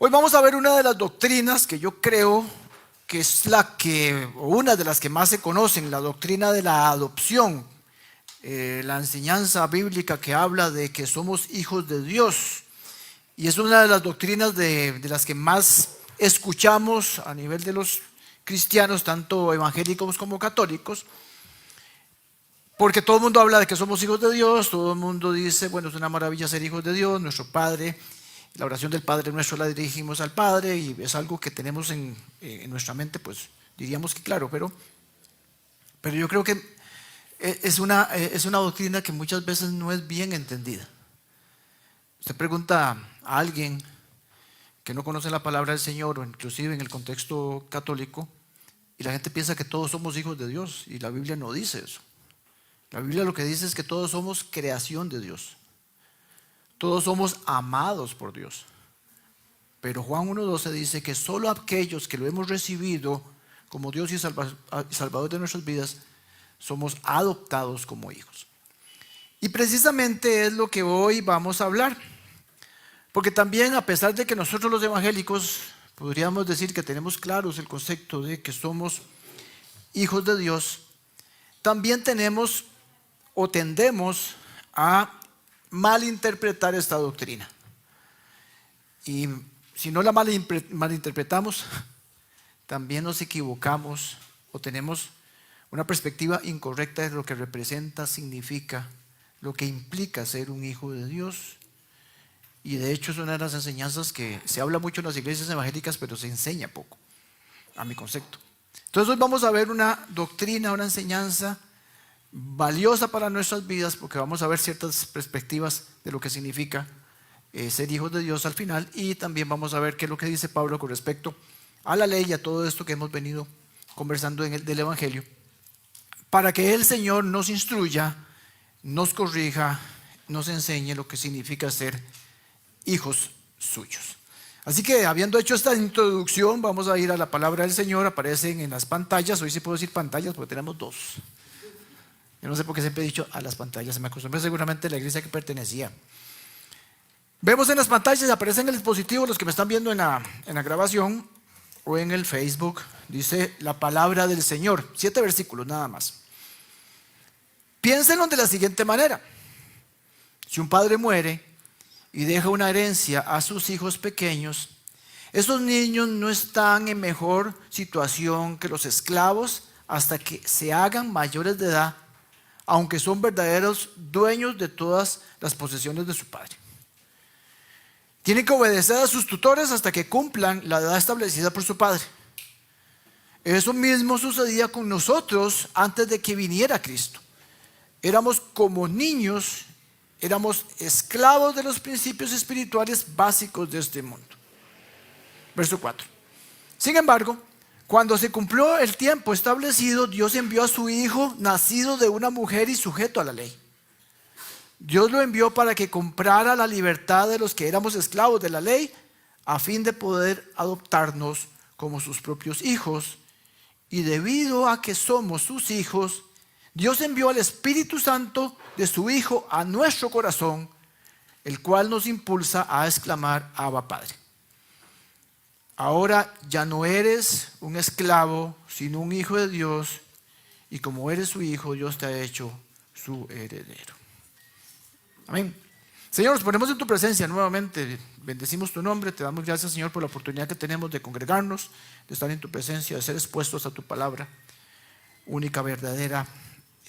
Hoy vamos a ver una de las doctrinas que yo creo que es una de las que más se conocen, la doctrina de la adopción, la enseñanza bíblica que habla de que somos hijos de Dios. Y es una de las doctrinas de las que más escuchamos a nivel de los cristianos, tanto evangélicos como católicos, porque todo el mundo habla de que somos hijos de Dios, todo el mundo dice, bueno, es una maravilla ser hijos de Dios, nuestro Padre. La oración del Padre Nuestro la dirigimos al Padre y es algo que tenemos en nuestra mente, pues diríamos que claro, pero yo creo que es una doctrina que muchas veces no es bien entendida. Usted pregunta a alguien que no conoce la palabra del Señor, o inclusive en el contexto católico, y la gente piensa que todos somos hijos de Dios, y la Biblia no dice eso. La Biblia lo que dice es que todos somos creación de Dios. Todos somos amados por Dios. Pero Juan 1:12 dice que solo aquellos que lo hemos recibido como Dios y Salvador de nuestras vidas, somos adoptados como hijos. Y precisamente es lo que hoy vamos a hablar. Porque también, a pesar de que nosotros los evangélicos podríamos decir que tenemos claros el concepto de que somos hijos de Dios, también tenemos o tendemos a malinterpretar esta doctrina. Y si no la malinterpretamos, también nos equivocamos o tenemos una perspectiva incorrecta de lo que representa, significa, lo que implica ser un hijo de Dios. Y de hecho es una de las enseñanzas que se habla mucho en las iglesias evangélicas, pero se enseña poco, a mi concepto. Entonces hoy vamos a ver una doctrina, una enseñanza valiosa para nuestras vidas, porque vamos a ver ciertas perspectivas de lo que significa ser hijos de Dios al final, y también vamos a ver qué es lo que dice Pablo con respecto a la ley y a todo esto que hemos venido conversando del Evangelio, para que el Señor nos instruya, nos corrija, nos enseñe lo que significa ser hijos suyos. Así que, habiendo hecho esta introducción, vamos a ir a la palabra del Señor. Aparecen en las pantallas. Hoy sí puedo decir pantallas porque tenemos dos. Yo no sé por qué siempre he dicho a las pantallas, se me acostumbré seguramente a la iglesia que pertenecía. Vemos en las pantallas, aparecen en el dispositivo, los que me están viendo en la grabación o en el Facebook, dice la palabra del Señor, 7 versículos nada más. Piénsenlo de la siguiente manera: si un padre muere y deja una herencia a sus hijos pequeños, esos niños no están en mejor situación que los esclavos hasta que se hagan mayores de edad, aunque son verdaderos dueños de todas las posesiones de su padre. Tienen que obedecer a sus tutores hasta que cumplan la edad establecida por su padre. Eso mismo sucedía con nosotros antes de que viniera Cristo. Éramos como niños, éramos esclavos de los principios espirituales básicos de este mundo. Verso 4. Sin embargo, cuando se cumplió el tiempo establecido, Dios envió a su Hijo, nacido de una mujer y sujeto a la ley. Dios lo envió para que comprara la libertad de los que éramos esclavos de la ley, a fin de poder adoptarnos como sus propios hijos. Y debido a que somos sus hijos, Dios envió al Espíritu Santo de su Hijo a nuestro corazón, el cual nos impulsa a exclamar: Abba, Padre. Ahora ya no eres un esclavo, sino un hijo de Dios, y como eres su hijo, Dios te ha hecho su heredero. Amén. Señor, nos ponemos en tu presencia nuevamente, bendecimos tu nombre, te damos gracias, Señor, por la oportunidad que tenemos de congregarnos, de estar en tu presencia, de ser expuestos a tu palabra, única, verdadera,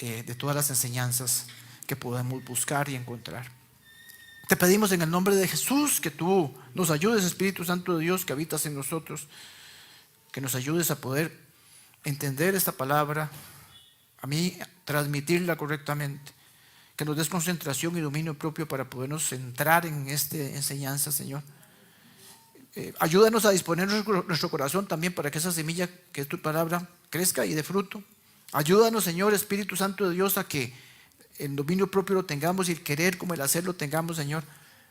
de todas las enseñanzas que podemos buscar y encontrar. Te pedimos en el nombre de Jesús que tú nos ayudes, Espíritu Santo de Dios, que habitas en nosotros, que nos ayudes a poder entender esta palabra, a mí transmitirla correctamente, que nos des concentración y dominio propio para podernos centrar en esta enseñanza, Señor. Ayúdanos a disponer nuestro corazón también para que esa semilla que es tu palabra crezca y dé fruto. Ayúdanos, Señor, Espíritu Santo de Dios, a que el dominio propio lo tengamos y el querer como el hacer lo tengamos, Señor,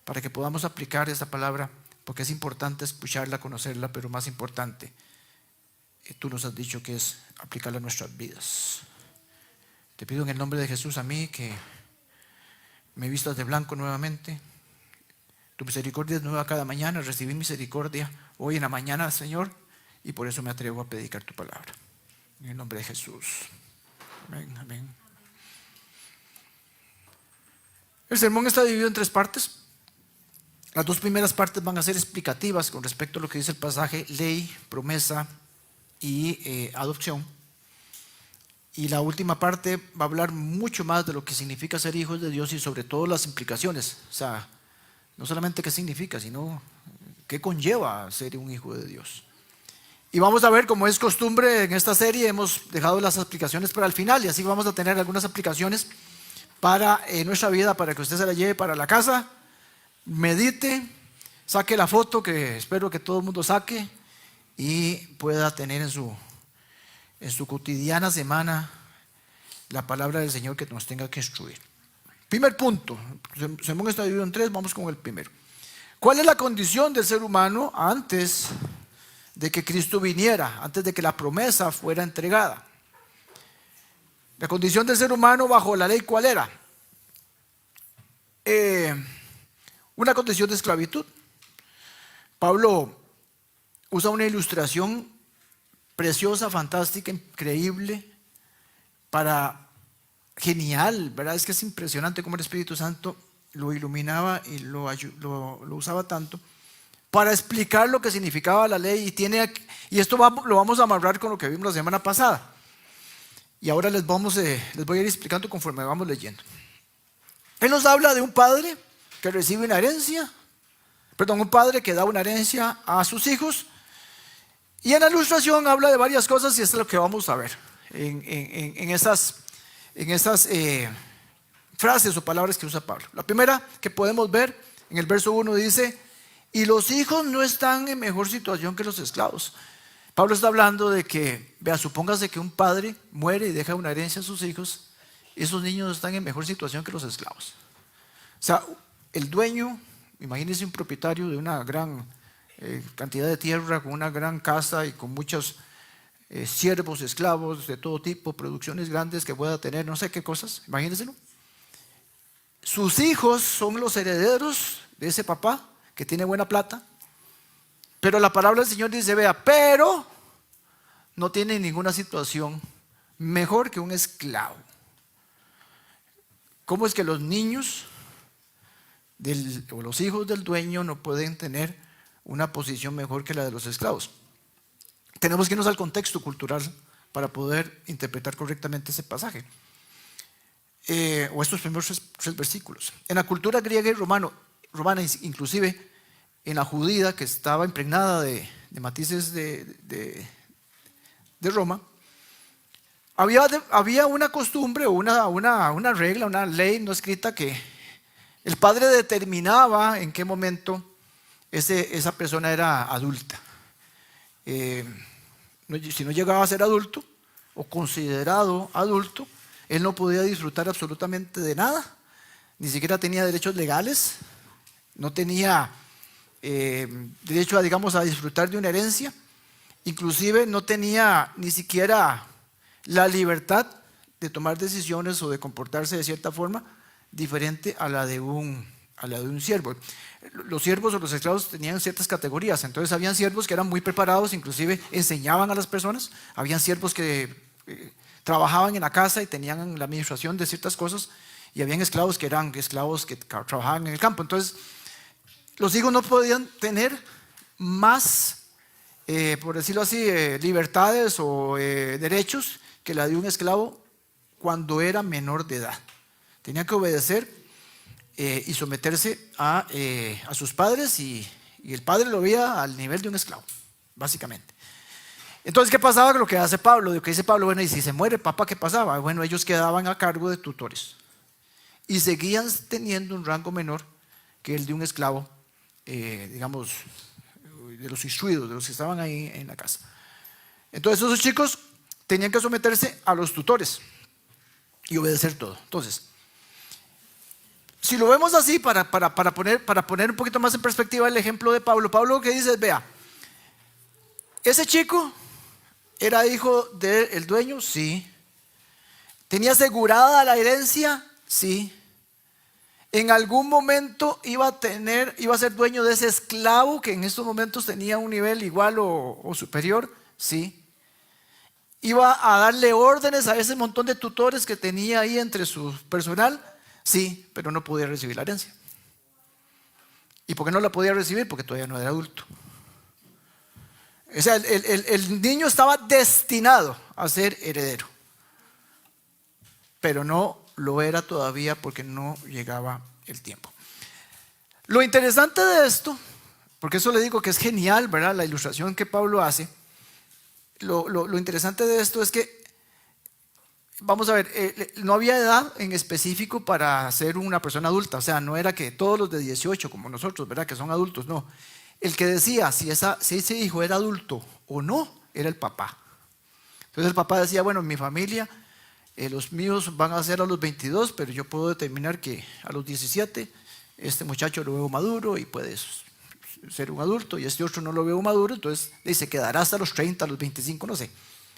para que podamos aplicar esta palabra, porque es importante escucharla, conocerla, pero más importante, tú nos has dicho que es aplicarla a nuestras vidas. Te pido en el nombre de Jesús a mí que me vistas de blanco nuevamente, Tu misericordia es nueva cada mañana. Recibí misericordia hoy en la mañana, Señor, y por eso me atrevo a predicar tu palabra. En el nombre de Jesús. Amén, amén. El sermón está dividido en 3 partes. Las 2 primeras partes van a ser explicativas con respecto a lo que dice el pasaje: ley, promesa y adopción. Y la última parte va a hablar mucho más de lo que significa ser hijos de Dios y sobre todo las implicaciones. O sea, no solamente qué significa, sino qué conlleva ser un hijo de Dios. Y vamos a ver, como es costumbre en esta serie, hemos dejado las aplicaciones para el final, y así vamos a tener algunas aplicaciones para nuestra vida, para que usted se la lleve para la casa, medite, saque la foto que espero que todo el mundo saque y pueda tener en su cotidiana semana la palabra del Señor que nos tenga que instruir. Primer punto, el sermón está dividido en 3, vamos con el primero. ¿Cuál es la condición del ser humano antes de que Cristo viniera, antes de que la promesa fuera entregada? La condición del ser humano bajo la ley, ¿cuál era? Una condición de esclavitud. Pablo usa una ilustración preciosa, fantástica, increíble, genial, ¿verdad? Es que es impresionante cómo el Espíritu Santo lo iluminaba y lo usaba tanto para explicar lo que significaba la ley. Y esto lo vamos a amarrar con lo que vimos la semana pasada. Y ahora les voy a ir explicando conforme vamos leyendo. Él nos habla de un padre que recibe una herencia, un padre que da una herencia a sus hijos. Y en la ilustración habla de varias cosas, y esto es lo que vamos a ver en esas frases o palabras que usa Pablo. La primera que podemos ver en el verso 1 dice: y los hijos no están en mejor situación que los esclavos. Pablo está hablando de que, supóngase que un padre muere y deja una herencia a sus hijos. Esos niños están en mejor situación que los esclavos. O sea, el dueño, imagínense un propietario de una gran cantidad de tierra, con una gran casa y con muchos siervos, esclavos de todo tipo, producciones grandes que pueda tener, no sé qué cosas, imagínenselo. Sus hijos son los herederos de ese papá que tiene buena plata, pero la palabra del Señor dice, pero no tiene ninguna situación mejor que un esclavo. ¿Cómo es que los niños o los hijos del dueño no pueden tener una posición mejor que la de los esclavos? Tenemos que irnos al contexto cultural para poder interpretar correctamente ese pasaje, o estos primeros 3 versículos. En la cultura griega y romana, inclusive en la judía, que estaba impregnada de matices de Roma, había una costumbre o una regla, una ley no escrita, que el padre determinaba en qué momento esa persona era adulta. Si no llegaba a ser adulto o considerado adulto, él no podía disfrutar absolutamente de nada, ni siquiera tenía derechos legales, no tenía derecho a disfrutar de una herencia, inclusive no tenía ni siquiera la libertad de tomar decisiones o de comportarse de cierta forma diferente a la de un siervo. Los siervos o los esclavos tenían ciertas categorías. Entonces habían siervos que eran muy preparados, inclusive enseñaban a las personas. Habían siervos que trabajaban en la casa y tenían la administración de ciertas cosas, y habían esclavos que eran esclavos que trabajaban en el campo. Entonces los hijos no podían tener más, por decirlo así, libertades o derechos que la de un esclavo cuando era menor de edad. Tenían que obedecer y someterse a sus padres, y el padre lo veía al nivel de un esclavo, básicamente. Entonces, ¿qué pasaba con lo que hace Pablo? Lo que dice Pablo, y si se muere papá, ¿qué pasaba? Bueno, ellos quedaban a cargo de tutores y seguían teniendo un rango menor que el de un esclavo, de los instruidos, de los que estaban ahí en la casa. Entonces esos chicos tenían que someterse a los tutores y obedecer todo. Entonces, si lo vemos así, para poner un poquito más en perspectiva el ejemplo de Pablo, lo que dice es, ese chico era hijo del dueño, sí. ¿Tenía asegurada la herencia? Sí. en algún momento iba a ser dueño de ese esclavo que en estos momentos tenía un nivel igual o superior, sí. Iba a darle órdenes a ese montón de tutores que tenía ahí entre su personal, sí, pero no podía recibir la herencia. ¿Y por qué no la podía recibir? Porque todavía no era adulto. O sea, el niño estaba destinado a ser heredero, pero no lo era todavía porque no llegaba el tiempo. Lo interesante de esto, porque eso le digo que es genial, ¿verdad? La ilustración que Pablo hace. Lo interesante de esto es que, vamos a ver, no había edad en específico para ser una persona adulta. O sea, no era que todos los de 18 como nosotros, ¿verdad? Que son adultos, no. El que decía si ese hijo era adulto o no, era el papá. Entonces el papá decía, bueno, en mi familia, los míos van a ser a los 22, pero yo puedo determinar que a los 17 este muchacho lo veo maduro y puede ser un adulto, y este otro no lo veo maduro, entonces se quedará hasta los 30, los 25, no sé.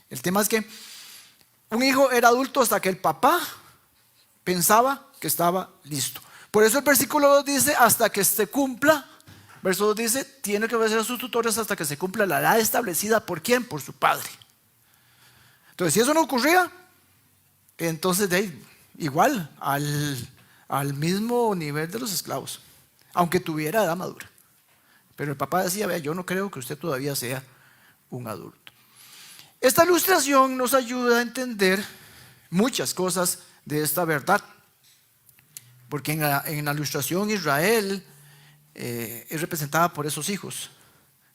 El tema es que un hijo era adulto hasta que el papá pensaba que estaba listo. Por eso el versículo 2 dice, hasta que se cumpla. Verso 2 dice, tiene que obedecer a sus tutores hasta que se cumpla la edad establecida. ¿Por quién? Por su padre. Entonces, si eso no ocurría, entonces igual al mismo nivel de los esclavos, aunque tuviera edad madura. Pero el papá decía, vea, yo no creo que usted todavía sea un adulto. Esta ilustración nos ayuda a entender muchas cosas de esta verdad, porque en la ilustración Israel es representada por esos hijos.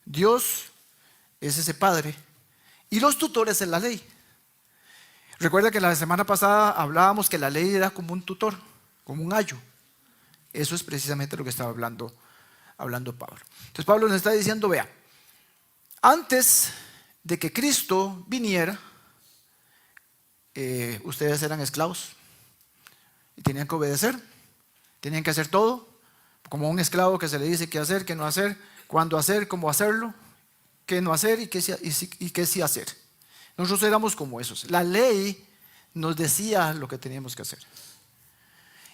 Dios es ese padre y los tutores es la ley. Recuerda que la semana pasada hablábamos que la ley era como un tutor, como un ayo. Eso es precisamente lo que estaba hablando Pablo. Entonces Pablo nos está diciendo, vea, antes de que Cristo viniera, ustedes eran esclavos y tenían que obedecer, tenían que hacer todo, como un esclavo que se le dice qué hacer, qué no hacer, cuándo hacer, cómo hacerlo, qué no hacer y qué sí hacer. Nosotros éramos como esos. La ley nos decía lo que teníamos que hacer.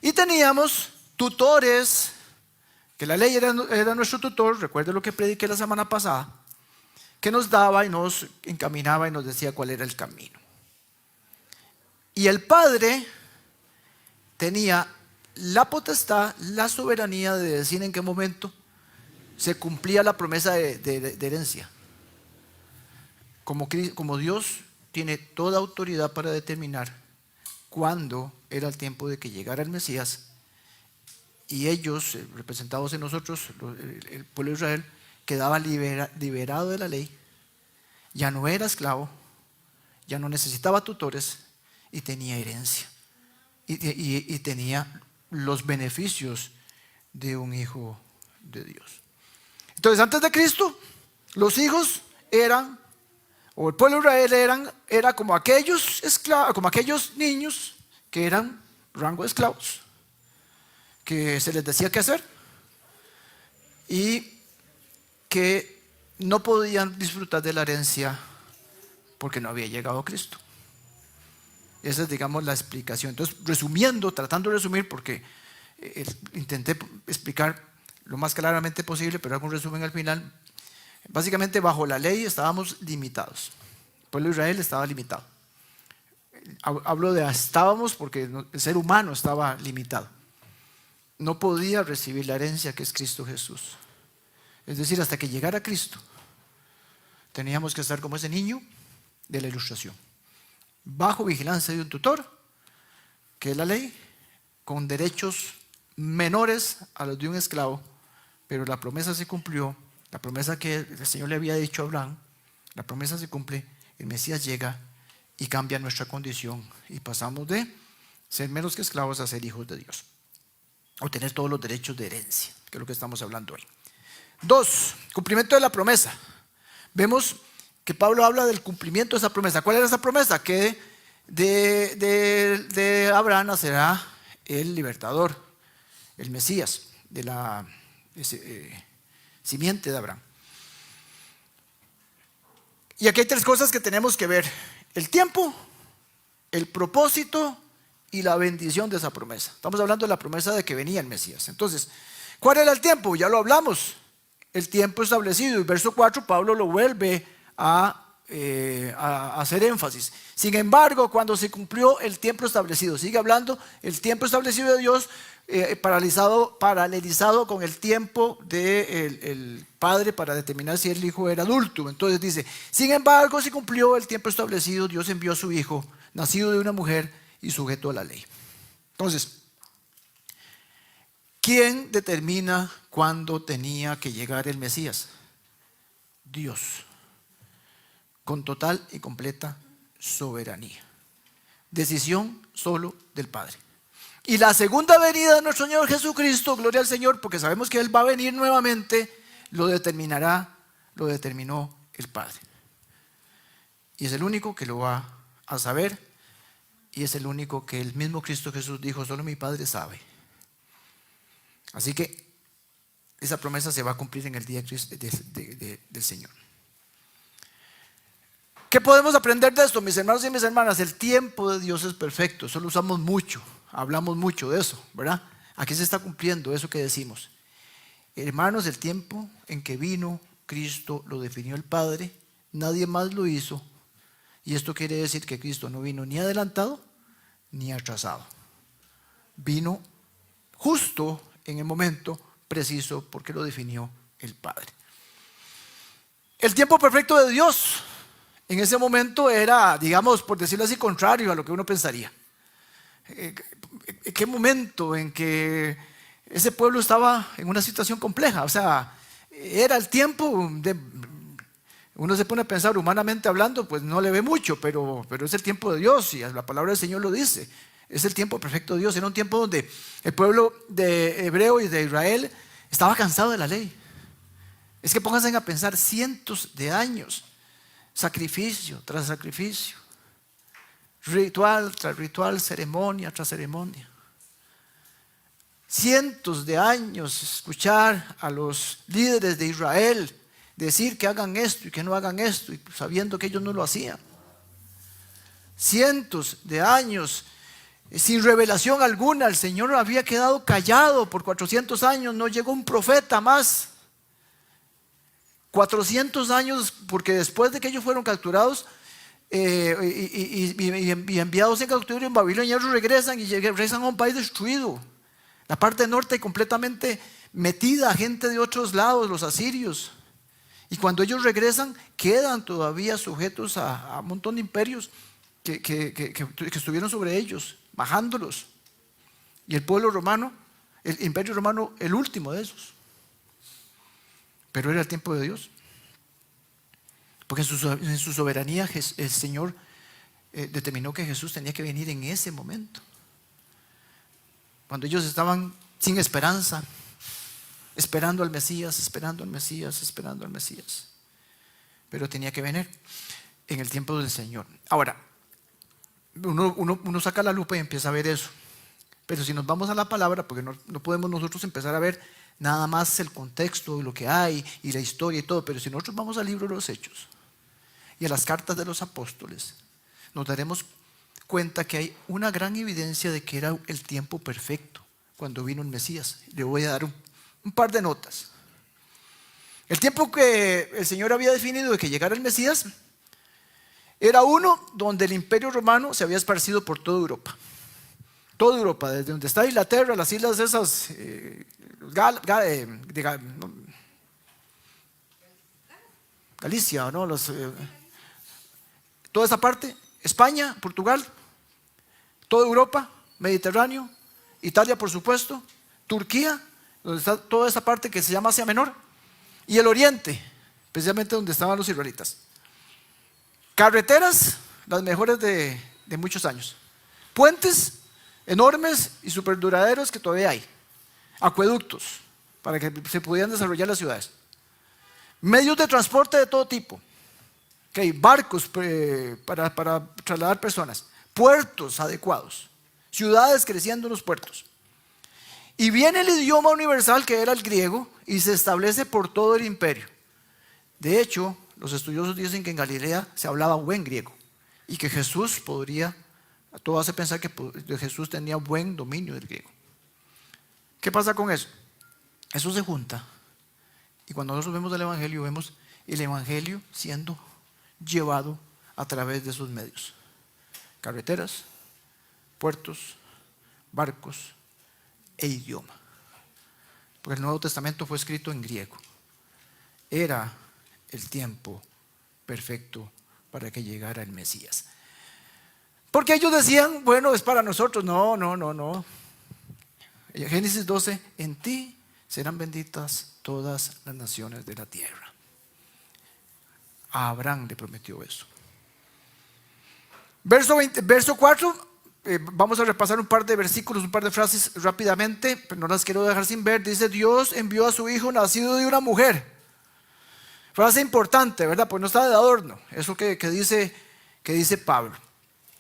Y teníamos tutores, que la ley era nuestro tutor, recuerde lo que prediqué la semana pasada, que nos daba y nos encaminaba y nos decía cuál era el camino. Y el padre tenía la potestad, la soberanía de decir en qué momento se cumplía la promesa de herencia. Como Dios tiene toda autoridad para determinar cuándo era el tiempo de que llegara el Mesías, y ellos, representados en nosotros, el pueblo de Israel, quedaba liberado de la ley, ya no era esclavo, ya no necesitaba tutores y tenía herencia y tenía los beneficios de un hijo de Dios. Entonces, antes de Cristo, los hijos eran, o el pueblo de Israel era como aquellos esclavos, como aquellos niños que eran rango de esclavos, que se les decía qué hacer y que no podían disfrutar de la herencia porque no había llegado Cristo. Esa es, digamos, la explicación. Entonces, resumiendo, tratando de resumir, porque intenté explicar lo más claramente posible, pero hago un resumen al final. Básicamente, bajo la ley estábamos limitados. El pueblo de Israel estaba limitado. Hablo de estábamos porque el ser humano estaba limitado. No podía recibir la herencia que es Cristo Jesús. Es decir, hasta que llegara Cristo, teníamos que estar como ese niño de la ilustración, bajo vigilancia de un tutor, que es la ley, con derechos menores a los de un esclavo, pero la promesa se cumplió, la promesa que el Señor le había dicho a Abraham, la promesa se cumple, el Mesías llega y cambia nuestra condición y pasamos de ser menos que esclavos a ser hijos de Dios, o tener todos los derechos de herencia, que es lo que estamos hablando hoy. 2, cumplimiento de la promesa. Vemos que Pablo habla del cumplimiento de esa promesa. ¿Cuál era esa promesa? Que de Abraham nacerá el libertador, el Mesías, de la simiente de Abraham. Y aquí hay tres cosas que tenemos que ver: el tiempo, el propósito y la bendición de esa promesa. Estamos hablando de la promesa de que venía el Mesías. Entonces, ¿cuál era el tiempo? Ya lo hablamos. El tiempo establecido. Y verso 4, Pablo lo vuelve a hacer énfasis. Sin embargo, cuando se cumplió el tiempo establecido, sigue hablando el tiempo establecido de Dios, paralelizado con el tiempo del padre para determinar si el hijo era adulto. Entonces dice, sin embargo, se cumplió el tiempo establecido, Dios envió a su hijo, nacido de una mujer y sujeto a la ley. Entonces, ¿quién determina cuándo tenía que llegar el Mesías? Dios, con total y completa soberanía. Decisión solo del Padre. Y la segunda venida de nuestro Señor Jesucristo, gloria al Señor, porque sabemos que Él va a venir nuevamente, lo determinó el Padre. Y es el único que lo va a saber, y es el único que el mismo Cristo Jesús dijo, solo mi Padre sabe. Así que esa promesa se va a cumplir en el día del Señor. ¿Qué podemos aprender de esto, mis hermanos y mis hermanas? El tiempo de Dios es perfecto, eso lo usamos mucho, hablamos mucho de eso, ¿verdad? Aquí se está cumpliendo eso que decimos. Hermanos, el tiempo en que vino Cristo lo definió el Padre, nadie más lo hizo, y esto quiere decir que Cristo no vino ni adelantado ni atrasado. Vino justo en el momento preciso porque lo definió el Padre. El tiempo perfecto de Dios en ese momento era, digamos, por decirlo así, contrario a lo que uno pensaría. ¿Qué momento en que ese pueblo estaba en una situación compleja? O sea, era el tiempo de... Uno se pone a pensar humanamente hablando, pues no le ve mucho, pero es el tiempo de Dios y la palabra del Señor lo dice. Es el tiempo perfecto de Dios. Era un tiempo donde el pueblo de hebreo y de Israel estaba cansado de la ley. Es que pónganse a pensar cientos de años, sacrificio tras sacrificio, ritual tras ritual, ceremonia tras ceremonia. Cientos de años escuchar a los líderes de Israel decir que hagan esto y que no hagan esto, y sabiendo que ellos no lo hacían. Cientos de años sin revelación alguna. El Señor había quedado callado por 400 años, no llegó un profeta más. 400 años, porque después de que ellos fueron capturados y enviados en cautiverio en Babilonia, ellos regresan y regresan a un país destruido. La parte norte completamente metida a gente de otros lados, los asirios. Y cuando ellos regresan, quedan todavía sujetos a un montón de imperios que estuvieron sobre ellos, bajándolos. Y el pueblo romano, el imperio romano, el último de esos. Pero era el tiempo de Dios. Porque en su soberanía el Señor determinó que Jesús tenía que venir en ese momento. Cuando ellos estaban sin esperanza, esperando al Mesías, esperando al Mesías, esperando al Mesías. Pero tenía que venir en el tiempo del Señor. Ahora, uno saca la lupa y empieza a ver eso. Pero si nos vamos a la palabra, porque no podemos nosotros empezar a ver nada más el contexto y lo que hay y la historia y todo, pero si nosotros vamos al libro de los Hechos y a las cartas de los apóstoles, nos daremos cuenta que hay una gran evidencia de que era el tiempo perfecto cuando vino el Mesías. Le voy a dar un par de notas. El tiempo que el Señor había definido de que llegara el Mesías era uno donde el imperio romano se había esparcido por toda Europa. Toda Europa, desde donde está Inglaterra, las islas esas, Galicia, ¿no? Toda esa parte, España, Portugal, toda Europa, Mediterráneo, Italia por supuesto, Turquía, donde está toda esa parte que se llama Asia Menor, y el Oriente, especialmente donde estaban los israelitas. Carreteras, las mejores de muchos años. Puentes enormes y súper duraderos que todavía hay. Acueductos, para que se pudieran desarrollar las ciudades. Medios de transporte de todo tipo. Barcos para trasladar personas. Puertos adecuados. Ciudades creciendo en los puertos. Y viene el idioma universal que era el griego y se establece por todo el imperio. De hecho, los estudiosos dicen que en Galilea se hablaba buen griego y que Jesús podría Todo hace pensar que Jesús tenía buen dominio del griego. ¿Qué pasa con eso? Eso se junta. Y cuando nosotros vemos el Evangelio siendo llevado a través de esos medios. Carreteras, puertos, barcos e idioma. Porque el Nuevo Testamento fue escrito en griego. Era el tiempo perfecto para que llegara el Mesías. Porque ellos decían, bueno, es para nosotros. No. Génesis 12, en ti serán benditas todas las naciones de la tierra. A Abraham le prometió eso. Verso 4, vamos a repasar un par de versículos, un par de frases rápidamente, pero no las quiero dejar sin ver. Dice, Dios envió a su hijo nacido de una mujer. Frase importante, ¿verdad? Pues no está de adorno, eso que dice Pablo.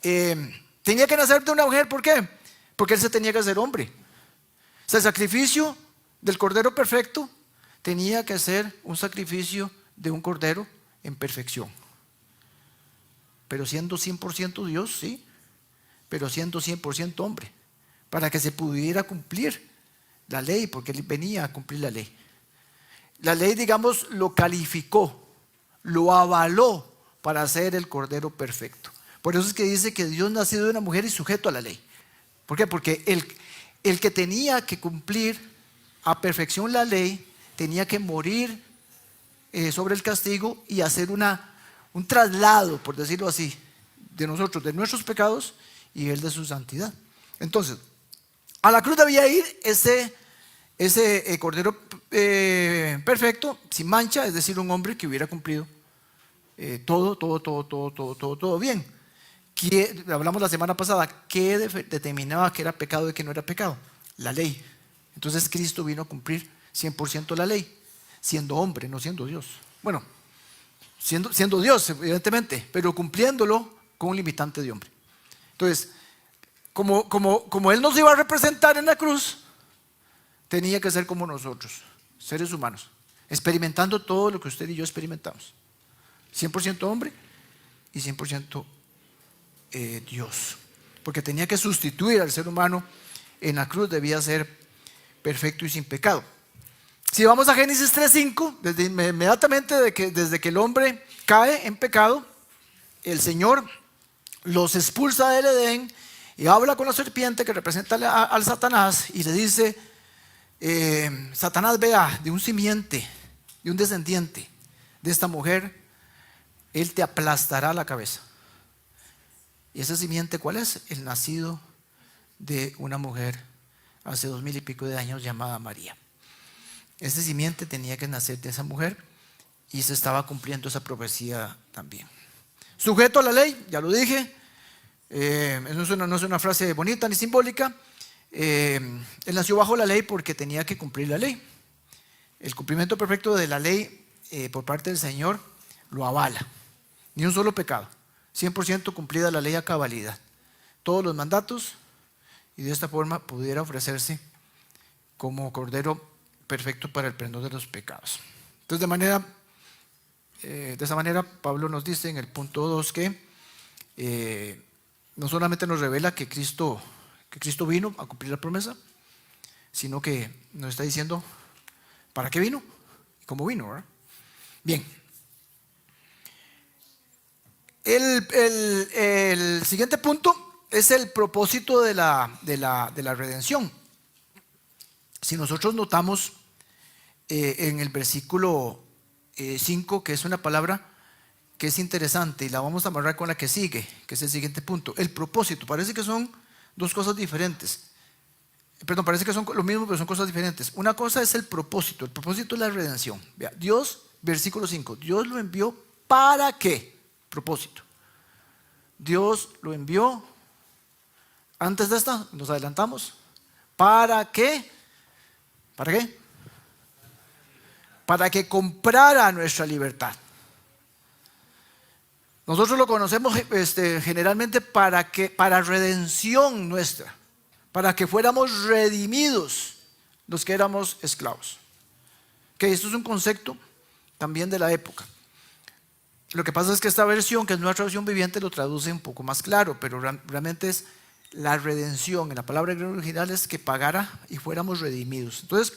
Tenía que nacer de una mujer, ¿por qué? Porque él se tenía que hacer hombre. O sea, el sacrificio del cordero perfecto tenía que ser un sacrificio de un cordero en perfección. Pero siendo 100% Dios, sí, pero siendo 100% hombre, para que se pudiera cumplir la ley, porque él venía a cumplir la ley. La ley, digamos, lo calificó, lo avaló para ser el cordero perfecto. Por eso es que dice que Dios nació de una mujer y sujeto a la ley. ¿Por qué? Porque el que tenía que cumplir a perfección la ley, tenía que morir sobre el castigo y hacer un traslado, por decirlo así, de nosotros, de nuestros pecados y él de su santidad. Entonces, a la cruz debía ir ese cordero perfecto, sin mancha, es decir, un hombre que hubiera cumplido todo bien. Hablamos la semana pasada, ¿qué determinaba que era pecado y que no era pecado? La ley. Entonces Cristo vino a cumplir 100% la ley, siendo hombre, no siendo Dios. Bueno, siendo Dios, evidentemente, pero cumpliéndolo con un limitante de hombre. Entonces, como Él nos iba a representar en la cruz, tenía que ser como nosotros, seres humanos, experimentando todo lo que usted y yo experimentamos. 100% hombre y 100% Dios. Porque tenía que sustituir al ser humano en la cruz, debía ser perfecto y sin pecado. Si vamos a Génesis 3:5, inmediatamente desde que el hombre cae en pecado, el Señor los expulsa del Edén y habla con la serpiente que representa al Satanás y le dice, Satanás, vea, de un simiente, de un descendiente de esta mujer, él te aplastará la cabeza. ¿Y esa simiente cuál es? El nacido de una mujer hace 2000 y pico de años llamada María. Ese simiente tenía que nacer de esa mujer y se estaba cumpliendo esa profecía también. Sujeto a la ley, ya lo dije, no es una frase bonita ni simbólica. Él nació bajo la ley porque tenía que cumplir la ley. El cumplimiento perfecto de la ley por parte del Señor lo avala. Ni un solo pecado, 100% cumplida la ley a cabalidad, todos los mandatos, y de esta forma pudiera ofrecerse como cordero perfecto para el perdón de los pecados. Entonces de esa manera Pablo nos dice en el punto 2 que no solamente nos revela que Cristo vino a cumplir la promesa, sino que nos está diciendo para qué vino y cómo vino, ¿verdad? Bien. El siguiente punto es el propósito de la redención. Si nosotros notamos en el versículo 5, que es una palabra que es interesante y la vamos a amarrar con la que sigue, que es el siguiente punto, el propósito. Parece que son dos cosas diferentes. Perdón, parece que son lo mismo, pero son cosas diferentes. Una cosa es el propósito es la redención. Vea, Dios, versículo 5, Dios lo envió ¿para qué? Propósito. Dios lo envió, antes de esta, nos adelantamos, ¿para qué? ¿Para qué? Para que comprara nuestra libertad. Nosotros lo conocemos generalmente para redención nuestra, para que fuéramos redimidos los que éramos esclavos. Que esto es un concepto también de la época. Lo que pasa es que esta versión, que es nuestra traducción viviente, lo traduce un poco más claro, pero realmente es la redención. En la palabra griega original es que pagara y fuéramos redimidos. Entonces,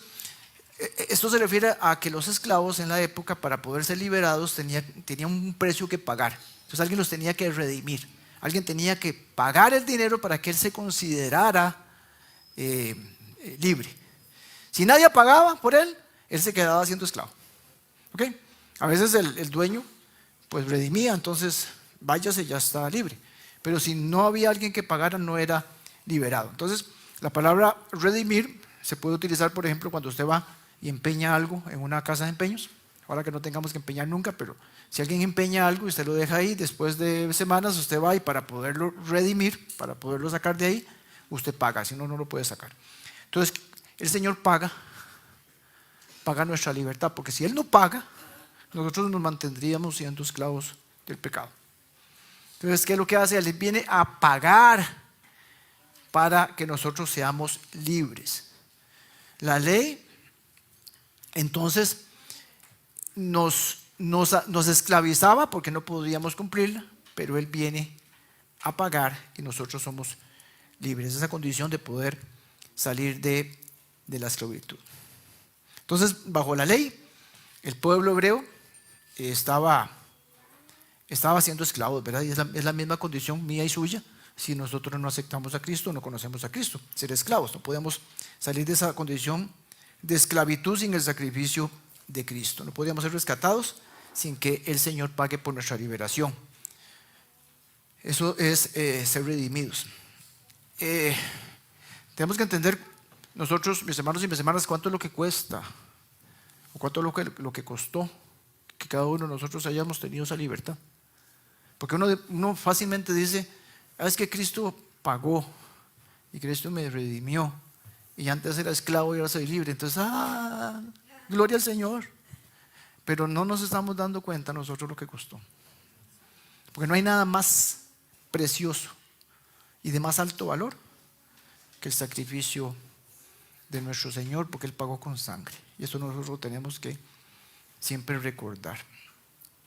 esto se refiere a que los esclavos en la época, para poder ser liberados, tenían un precio que pagar. Entonces alguien los tenía que redimir. Alguien tenía que pagar el dinero para que él se considerara libre. Si nadie pagaba por él, él se quedaba siendo esclavo. ¿Okay? A veces el dueño pues redimía, entonces váyase, ya está libre. Pero si no había alguien que pagara, no era liberado. Entonces, la palabra redimir se puede utilizar, por ejemplo, cuando usted va y empeña algo en una casa de empeños. Ahora que no tengamos que empeñar nunca, pero si alguien empeña algo y usted lo deja ahí, después de semanas usted va y para poderlo redimir, para poderlo sacar de ahí, usted paga, si no, no lo puede sacar. Entonces, el Señor paga nuestra libertad, porque si Él no paga, nosotros nos mantendríamos siendo esclavos del pecado. Entonces, ¿qué es lo que hace? Él viene a pagar para que nosotros seamos libres. La ley, entonces, nos esclavizaba porque no podíamos cumplirla, pero Él viene a pagar y nosotros somos libres. Esa condición de poder salir de la esclavitud. Entonces, bajo la ley, el pueblo hebreo estaba siendo esclavos, ¿verdad? Y es la misma condición mía y suya si nosotros no aceptamos a Cristo, no conocemos a Cristo, ser esclavos. No podemos salir de esa condición de esclavitud sin el sacrificio de Cristo. No podríamos ser rescatados sin que el Señor pague por nuestra liberación. Eso es ser redimidos. Tenemos que entender nosotros, mis hermanos y mis hermanas, cuánto es lo que cuesta o cuánto es lo que costó que cada uno de nosotros hayamos tenido esa libertad. Porque uno fácilmente dice, es que Cristo pagó y Cristo me redimió y antes era esclavo y ahora soy libre. Entonces, gloria al Señor. Pero no nos estamos dando cuenta nosotros lo que costó. Porque no hay nada más precioso y de más alto valor que el sacrificio de nuestro Señor, porque Él pagó con sangre. Y eso nosotros tenemos que siempre recordar.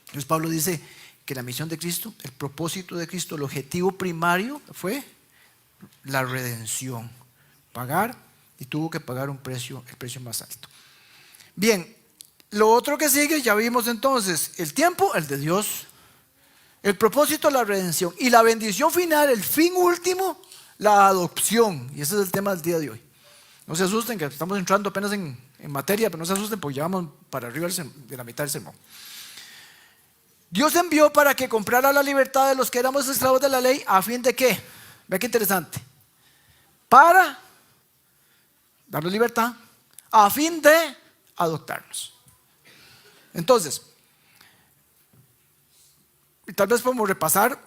Entonces Pablo dice que la misión de Cristo, el propósito de Cristo, el objetivo primario fue la redención. Pagar, y tuvo que pagar el precio más alto. Bien, lo otro que sigue, ya vimos entonces, el tiempo, el de Dios, el propósito, la redención, y la bendición final, el fin último, la adopción. Y ese es el tema del día de hoy. No se asusten que estamos entrando apenas en materia, pero no se asusten porque ya vamos para arriba de la mitad del sermón. Dios envió para que comprara la libertad de los que éramos esclavos de la ley, ¿a fin de qué? Vea qué interesante. Para darnos libertad, a fin de adoptarnos. Entonces, tal vez podemos repasar,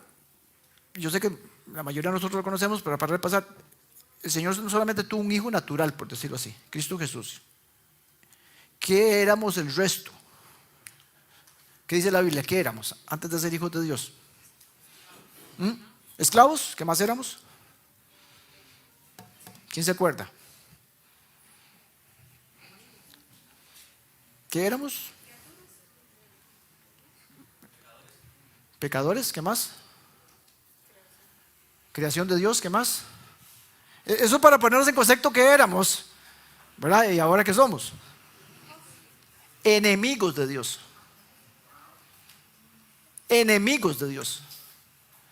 yo sé que la mayoría de nosotros lo conocemos, pero para repasar, el Señor no solamente tuvo un hijo natural, por decirlo así, Cristo Jesús. ¿Qué éramos el resto? ¿Qué dice la Biblia? ¿Qué éramos antes de ser hijos de Dios? ¿Esclavos? ¿Qué más éramos? ¿Quién se acuerda? ¿Qué éramos? Pecadores, ¿qué más? Creación de Dios, ¿qué más? Eso para ponernos en concepto que éramos, ¿verdad? Y ahora ¿qué somos? Enemigos de Dios. Enemigos de Dios.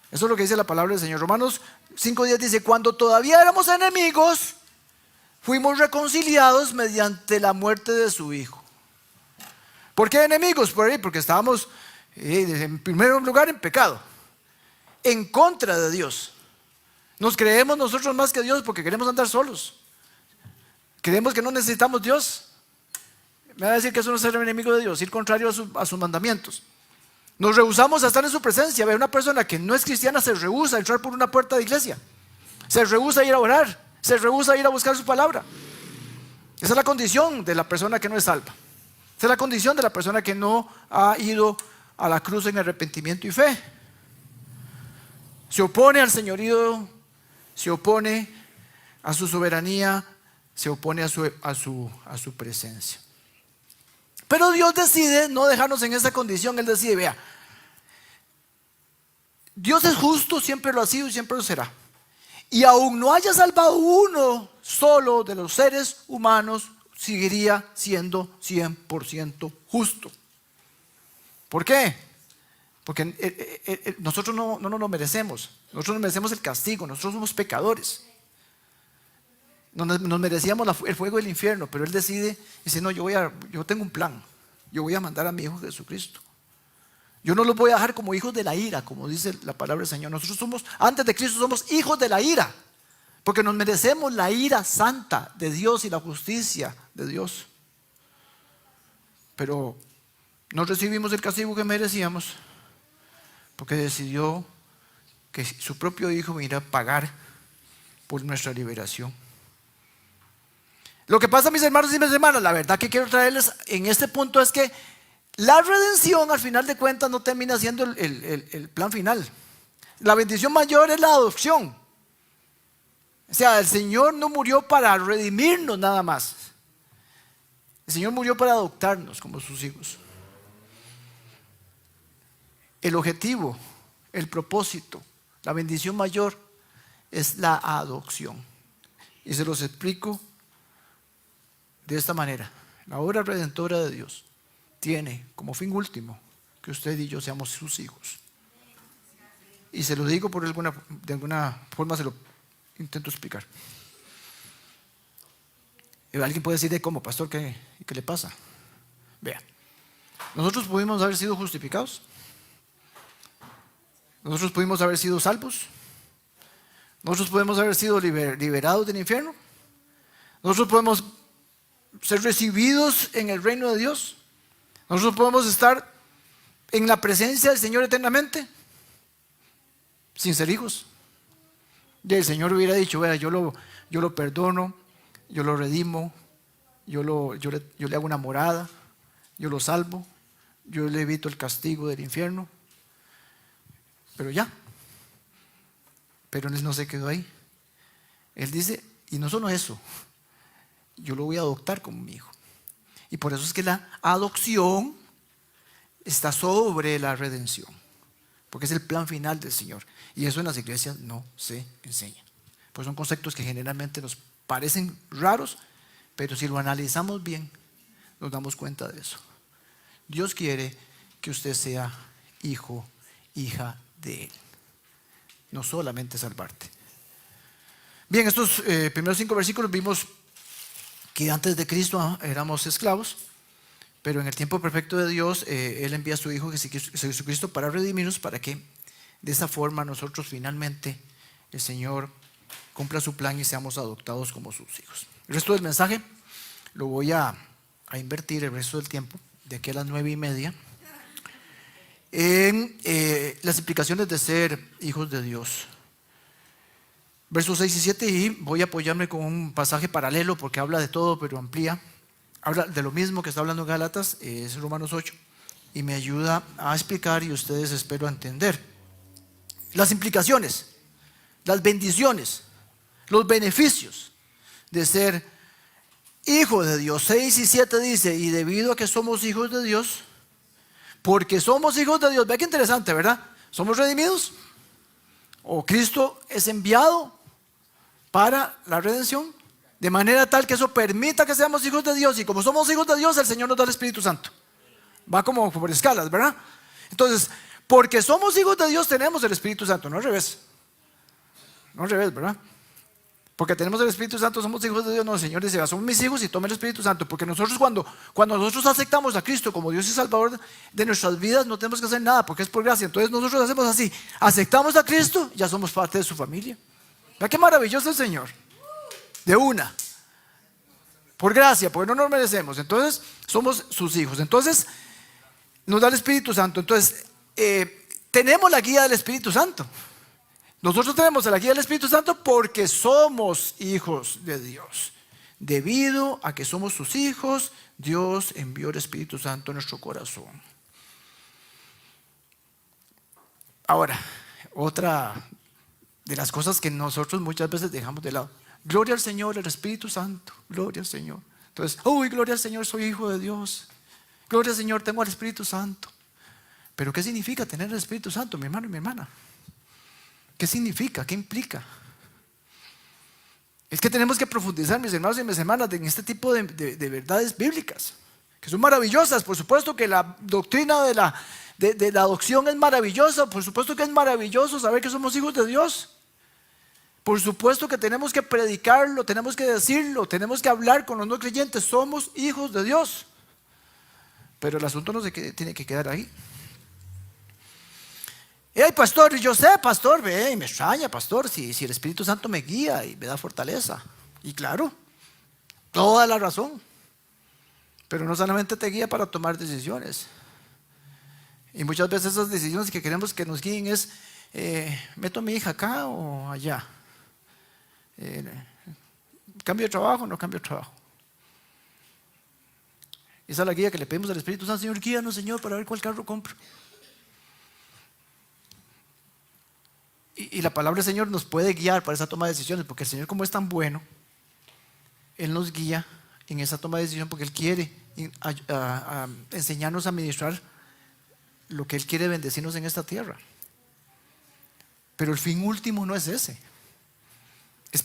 Eso es lo que dice la palabra del Señor. Romanos 5:10 dice, cuando todavía éramos enemigos, fuimos reconciliados mediante la muerte de su Hijo. ¿Por qué enemigos? Porque estábamos en primer lugar en pecado, en contra de Dios. Nos creemos nosotros más que Dios porque queremos andar solos. Creemos que no necesitamos Dios. Me va a decir que eso no es ser enemigo de Dios, ir contrario a sus mandamientos. Nos rehusamos a estar en su presencia. Ve, una persona que no es cristiana se rehúsa a entrar por una puerta de iglesia. Se rehúsa a ir a orar. Se rehúsa a ir a buscar su palabra. Esa es la condición de la persona que no es salva. Esa es la condición de la persona que no ha ido a la cruz en arrepentimiento y fe. Se opone al señorío, se opone a su soberanía, se opone a su presencia. Pero Dios decide no dejarnos en esa condición. Él decide, vea, Dios es justo, siempre lo ha sido y siempre lo será. Y aún no haya salvado uno solo de los seres humanos, seguiría siendo 100% justo. ¿Por qué? Porque nosotros no nos lo merecemos. Nosotros nos merecemos el castigo. Nosotros somos pecadores. Nos merecíamos el fuego del infierno, pero Él decide, dice, no, yo tengo un plan. Yo voy a mandar a mi Hijo Jesucristo. Yo no los voy a dejar como hijos de la ira, como dice la palabra del Señor. Nosotros somos, antes de Cristo, somos hijos de la ira, porque nos merecemos la ira santa de Dios y la justicia de Dios. Pero no recibimos el castigo que merecíamos, porque decidió que su propio Hijo viniera a pagar por nuestra liberación. Lo que pasa, mis hermanos y mis hermanas, la verdad que quiero traerles en este punto es que la redención, al final de cuentas, no termina siendo el plan final. La bendición mayor es la adopción. O sea, el Señor no murió para redimirnos nada más. El Señor murió para adoptarnos como sus hijos. El objetivo, el propósito, la bendición mayor es la adopción. Y se los explico de esta manera. La obra redentora de Dios tiene como fin último que usted y yo seamos sus hijos. Y se lo digo de alguna forma, se lo intento explicar. Y alguien puede decir, ¿cómo, pastor? ¿Qué le pasa? Vea, nosotros pudimos haber sido justificados. Nosotros pudimos haber sido salvos. Nosotros podemos haber sido liberados del infierno. Nosotros podemos ser recibidos en el reino de Dios. Nosotros podemos estar en la presencia del Señor eternamente sin ser hijos. Y el Señor hubiera dicho, vea, yo lo perdono, yo lo redimo, yo le hago una morada, yo lo salvo, yo le evito el castigo del infierno. Pero ya. Pero Él no se quedó ahí. Él dice, y no solo eso, yo lo voy a adoptar como mi hijo. Y por eso es que la adopción está sobre la redención, porque es el plan final del Señor. Y eso en las iglesias no se enseña. Pues son conceptos que generalmente nos parecen raros, pero si lo analizamos bien, nos damos cuenta de eso. Dios quiere que usted sea hijo, hija de Él, no solamente salvarte. Bien, estos primeros 5 versículos vimos que antes de Cristo éramos esclavos, pero en el tiempo perfecto de Dios, Él envía a su Hijo Jesucristo para redimirnos, para que de esa forma nosotros finalmente, el Señor cumpla su plan y seamos adoptados como sus hijos. El resto del mensaje lo voy a invertir el resto del tiempo, de aquí a las 9:30, en las implicaciones de ser hijos de Dios. Versos 6 y 7, y voy a apoyarme con un pasaje paralelo porque habla de todo, pero amplía. Habla de lo mismo que está hablando en Gálatas, es Romanos 8, y me ayuda a explicar y ustedes espero entender las implicaciones, las bendiciones, los beneficios de ser hijo de Dios. 6 y 7 dice, y debido a que somos hijos de Dios, porque somos hijos de Dios, vea qué interesante, ¿verdad? Somos redimidos, o Cristo es enviado para la redención, de manera tal que eso permita que seamos hijos de Dios. Y como somos hijos de Dios, el Señor nos da el Espíritu Santo. Va como por escalas, ¿verdad? Entonces, porque somos hijos de Dios, tenemos el Espíritu Santo, no al revés. No al revés, ¿verdad? Porque tenemos el Espíritu Santo, somos hijos de Dios. No, el Señor dice, somos mis hijos y tome el Espíritu Santo. Porque nosotros cuando nosotros aceptamos a Cristo como Dios y Salvador de nuestras vidas, no tenemos que hacer nada porque es por gracia. Entonces nosotros hacemos así, aceptamos a Cristo, ya somos parte de su familia. ¿Verdad qué maravilloso el Señor? De una, por gracia, porque no nos merecemos. Entonces somos sus hijos. Entonces nos da el Espíritu Santo. Entonces tenemos la guía del Espíritu Santo. Nosotros tenemos la guía del Espíritu Santo porque somos hijos de Dios. Debido a que somos sus hijos, Dios envió el Espíritu Santo a nuestro corazón. Ahora, otra de las cosas que nosotros muchas veces dejamos de lado. Gloria al Señor, el Espíritu Santo. Gloria al Señor. Entonces, uy, gloria al Señor, soy hijo de Dios. Gloria al Señor, tengo al Espíritu Santo. Pero ¿qué significa tener el Espíritu Santo, mi hermano y mi hermana? ¿Qué significa? ¿Qué implica? Es que tenemos que profundizar, mis hermanos y mis hermanas, en este tipo de verdades bíblicas, que son maravillosas. Por supuesto que la doctrina de la adopción es maravillosa. Por supuesto que es maravilloso saber que somos hijos de Dios. Por supuesto que tenemos que predicarlo, tenemos que decirlo, tenemos que hablar con los no creyentes. Somos hijos de Dios. Pero el asunto no tiene que quedar ahí. Hey, pastor, yo sé, pastor, me extraña, pastor, si el Espíritu Santo me guía y me da fortaleza. Y claro, toda la razón. Pero no solamente te guía para tomar decisiones. Y muchas veces esas decisiones que queremos que nos guíen es, ¿meto a mi hija acá o allá? ¿Cambio de trabajo o no cambio de trabajo? Esa es la guía que le pedimos al Espíritu Santo. Señor, guíanos, Señor, para ver cuál carro compro. Y la palabra del Señor nos puede guiar para esa toma de decisiones, porque el Señor, como es tan bueno, Él nos guía en esa toma de decisión, porque Él quiere enseñarnos a administrar lo que Él quiere bendecirnos en esta tierra. Pero el fin último no es ese. Es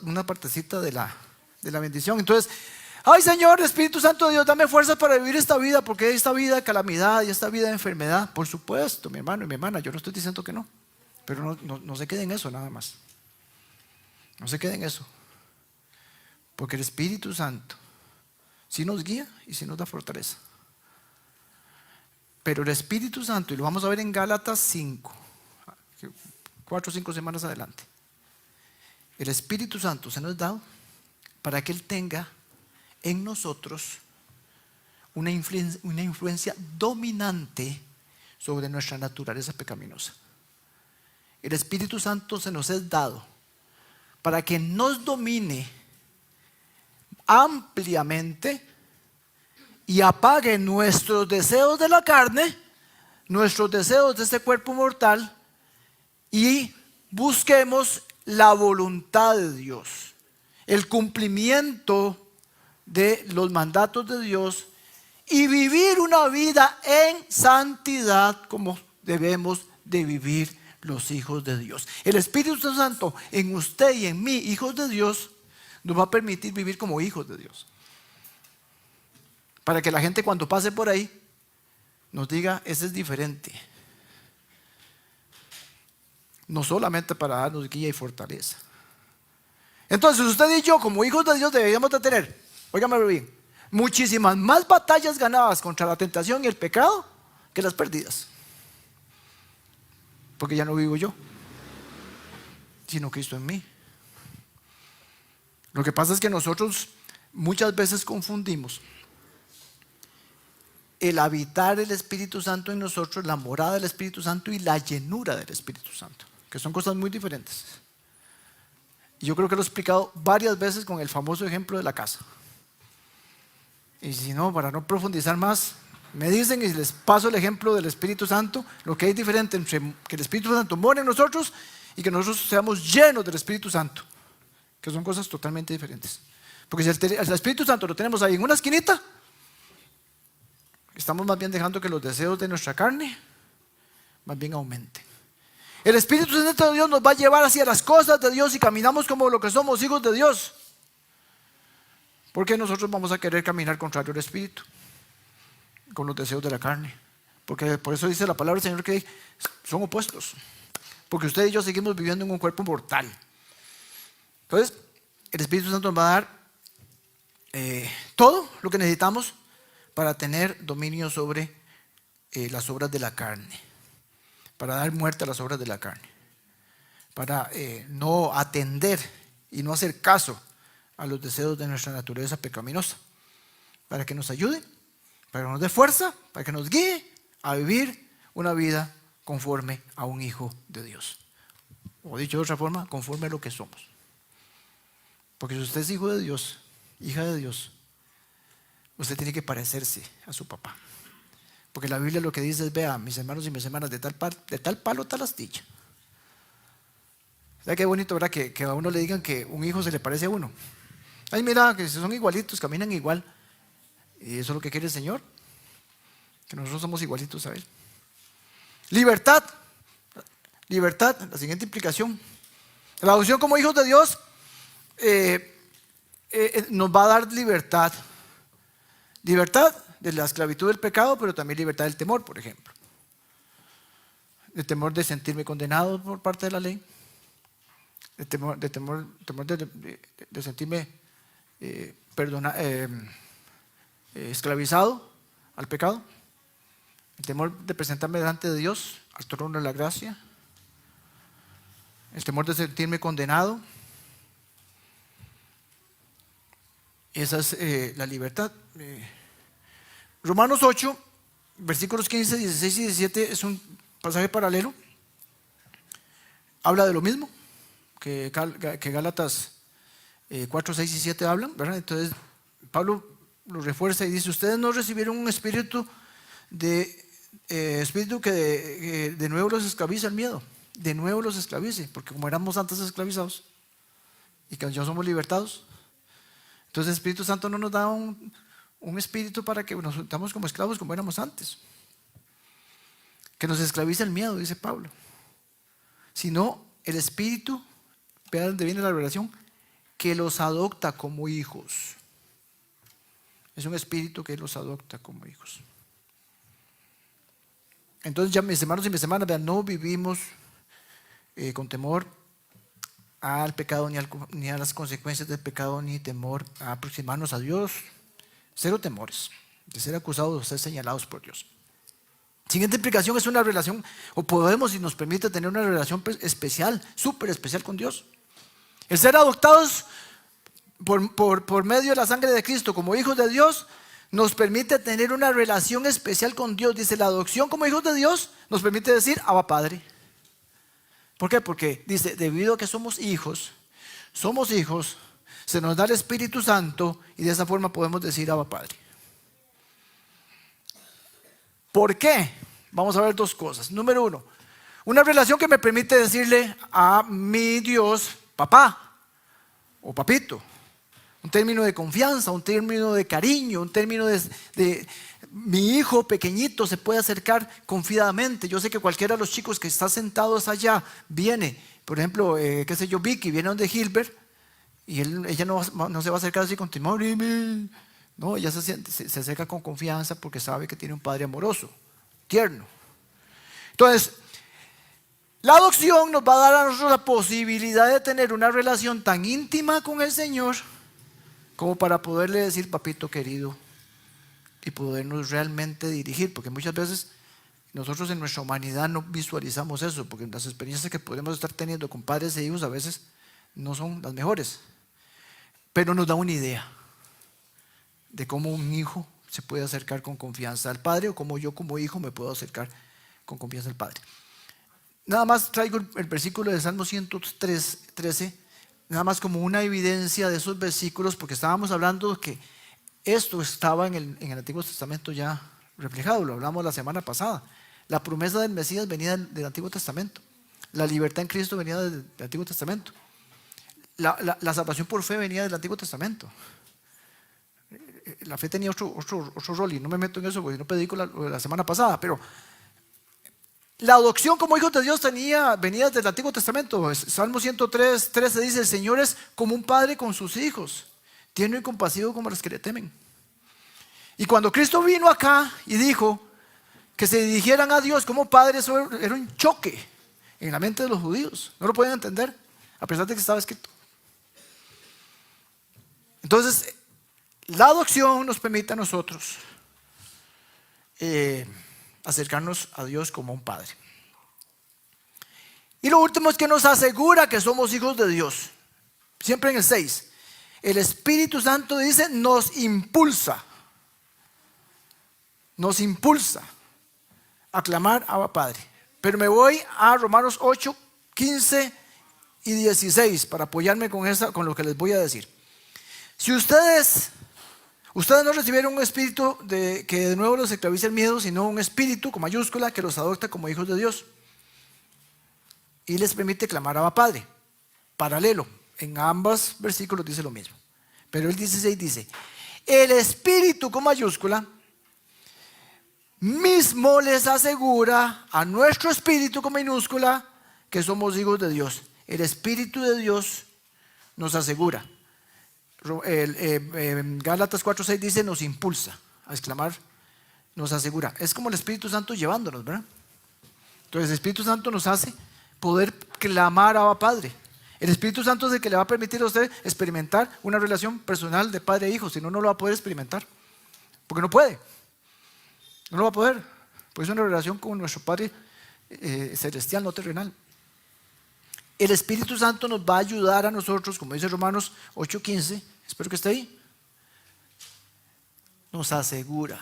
una partecita de la bendición. Entonces, ay, Señor, Espíritu Santo de Dios, dame fuerza para vivir esta vida, porque esta vida de calamidad y esta vida de enfermedad, por supuesto, mi hermano y mi hermana, yo no estoy diciendo que no. Pero no se quede en eso nada más. No se quede en eso. Porque el Espíritu Santo sí nos guía y sí nos da fortaleza. Pero el Espíritu Santo, y lo vamos a ver en Gálatas 5, 4 o 5 semanas adelante. El Espíritu Santo se nos da para que Él tenga en nosotros una influencia dominante sobre nuestra naturaleza pecaminosa. El Espíritu Santo se nos es dado para que nos domine ampliamente y apague nuestros deseos de la carne, nuestros deseos de este cuerpo mortal, y busquemos la voluntad de Dios, el cumplimiento de los mandatos de Dios y vivir una vida en santidad como debemos de vivir los hijos de Dios. El Espíritu Santo en usted y en mí, hijos de Dios, nos va a permitir vivir como hijos de Dios. Para que la gente cuando pase por ahí nos diga, ese es diferente. No solamente para darnos guía y fortaleza. Entonces usted y yo como hijos de Dios deberíamos de tener, óigame bien, muchísimas más batallas ganadas contra la tentación y el pecado que las perdidas. Porque ya no vivo yo, sino Cristo en mí. Lo que pasa es que nosotros muchas veces confundimos el habitar el Espíritu Santo en nosotros, la morada del Espíritu Santo y la llenura del Espíritu Santo, que son cosas muy diferentes. Y yo creo que lo he explicado varias veces con el famoso ejemplo de la casa. Y si no, para no profundizar más, me dicen y les paso el ejemplo del Espíritu Santo, lo que hay diferente entre que el Espíritu Santo mora en nosotros y que nosotros seamos llenos del Espíritu Santo, que son cosas totalmente diferentes. Porque si el Espíritu Santo lo tenemos ahí en una esquinita, estamos más bien dejando que los deseos de nuestra carne más bien aumenten. El Espíritu Santo de Dios nos va a llevar hacia las cosas de Dios y caminamos como lo que somos, hijos de Dios. Porque nosotros vamos a querer caminar contrario al Espíritu, con los deseos de la carne. Porque por eso dice la palabra del Señor que son opuestos. Porque usted y yo seguimos viviendo en un cuerpo mortal. Entonces, el Espíritu Santo nos va a dar todo lo que necesitamos para tener dominio sobre las obras de la carne. Para dar muerte a las obras de la carne. Para no atender y no hacer caso a los deseos de nuestra naturaleza pecaminosa. Para que nos ayude, para que nos dé fuerza, para que nos guíe a vivir una vida conforme a un hijo de Dios. O dicho de otra forma, conforme a lo que somos. Porque si usted es hijo de Dios, hija de Dios, usted tiene que parecerse a su papá. Porque la Biblia lo que dice es, vea, mis hermanos y mis hermanas, de tal palo, tal astilla. ¿Sabe qué bonito, verdad? Que a uno le digan que un hijo se le parece a uno. Ay, mira, que son igualitos, caminan igual. Y eso es lo que quiere el Señor. Que nosotros somos igualitos a Él. Libertad. libertad, la siguiente implicación. La adopción como hijos de Dios nos va a dar libertad. Libertad de la esclavitud del pecado, pero también libertad del temor, por ejemplo. El temor de sentirme condenado por parte de la ley. El temor de sentirme esclavizado al pecado. El temor de presentarme delante de Dios, al trono de la gracia. El temor de sentirme condenado. Esa es la libertad. Romanos 8, versículos 15, 16 y 17 es un pasaje paralelo. Habla de lo mismo que Gálatas 4, 6 y 7 hablan, ¿verdad? Entonces Pablo lo refuerza y dice: ustedes no recibieron un espíritu que de nuevo los esclaviza el miedo. De nuevo los esclavice, porque como éramos antes esclavizados y que ya somos libertados, entonces el Espíritu Santo no nos da un espíritu para que nos sintamos como esclavos como éramos antes, que nos esclaviza el miedo, dice Pablo, sino el Espíritu, vean dónde viene la revelación, que los adopta como hijos. Es un espíritu que los adopta como hijos. Entonces ya mis hermanos y mis hermanas, vean, no vivimos con temor al pecado ni a las consecuencias del pecado, ni temor a aproximarnos a Dios. Cero temores de ser acusados o de ser señalados por Dios. Siguiente implicación es una relación, o podemos y nos permite tener una relación especial, súper especial con Dios. El ser adoptados por medio de la sangre de Cristo como hijos de Dios nos permite tener una relación especial con Dios. Dice, la adopción como hijos de Dios nos permite decir Abba Padre. ¿Por qué? Porque dice, debido a que somos hijos, se nos da el Espíritu Santo y de esa forma podemos decir Abba Padre. ¿Por qué? Vamos a ver dos cosas. Número uno, una relación que me permite decirle a mi Dios papá o papito. Un término de confianza, un término de cariño, un término de mi hijo pequeñito se puede acercar confiadamente. Yo sé que cualquiera de los chicos que está sentados allá viene, por ejemplo, Vicky viene donde Gilbert y ella no se va a acercar así con temor. No, ella se acerca con confianza porque sabe que tiene un padre amoroso, tierno. Entonces, la adopción nos va a dar a nosotros la posibilidad de tener una relación tan íntima con el Señor como para poderle decir papito querido y podernos realmente dirigir, porque muchas veces nosotros en nuestra humanidad no visualizamos eso, porque las experiencias que podemos estar teniendo con padres e hijos a veces no son las mejores, pero nos da una idea de cómo un hijo se puede acercar con confianza al padre, o cómo yo como hijo me puedo acercar con confianza al padre. Nada más traigo el versículo de Salmo 113, nada más como una evidencia de esos versículos, porque estábamos hablando de que esto estaba en el Antiguo Testamento ya reflejado, lo hablamos la semana pasada. La promesa del Mesías venía del Antiguo Testamento, la libertad en Cristo venía del Antiguo Testamento, la salvación por fe venía del Antiguo Testamento. La fe tenía otro rol y no me meto en eso porque no predico la semana pasada, pero la adopción como hijos de Dios venía desde el Antiguo Testamento. Salmo 103:13 dice: el Señor es como un padre con sus hijos, tierno y compasivo como los que le temen. Y cuando Cristo vino acá y dijo que se dirigieran a Dios como padre, eso era un choque en la mente de los judíos. No lo podían entender, a pesar de que estaba escrito. Entonces, la adopción nos permite a nosotros acercarnos a Dios como un padre. Y lo último es que nos asegura que somos hijos de Dios. Siempre en el 6. El Espíritu Santo dice, nos impulsa a clamar a Padre. Pero me voy a Romanos 8, 15 y 16 para apoyarme con lo que les voy a decir. Si ustedes no recibieron un espíritu que de nuevo los esclaviza el miedo, sino un espíritu con mayúscula que los adopta como hijos de Dios y les permite clamar a Padre. Paralelo, en ambos versículos dice lo mismo, pero el 16 dice: el espíritu con mayúscula mismo les asegura a nuestro espíritu con minúscula que somos hijos de Dios. El Espíritu de Dios nos asegura. Gálatas 4:6 dice nos impulsa a exclamar, nos asegura. Es como el Espíritu Santo llevándonos, ¿verdad? Entonces el Espíritu Santo nos hace poder clamar a Abba Padre. El Espíritu Santo es el que le va a permitir a usted experimentar una relación personal de padre e hijo. Si no, no lo va a poder experimentar, porque no puede, no lo va a poder, pues es una relación con nuestro Padre celestial, no terrenal. El Espíritu Santo nos va a ayudar a nosotros, como dice Romanos 8:15, espero que esté ahí, nos asegura.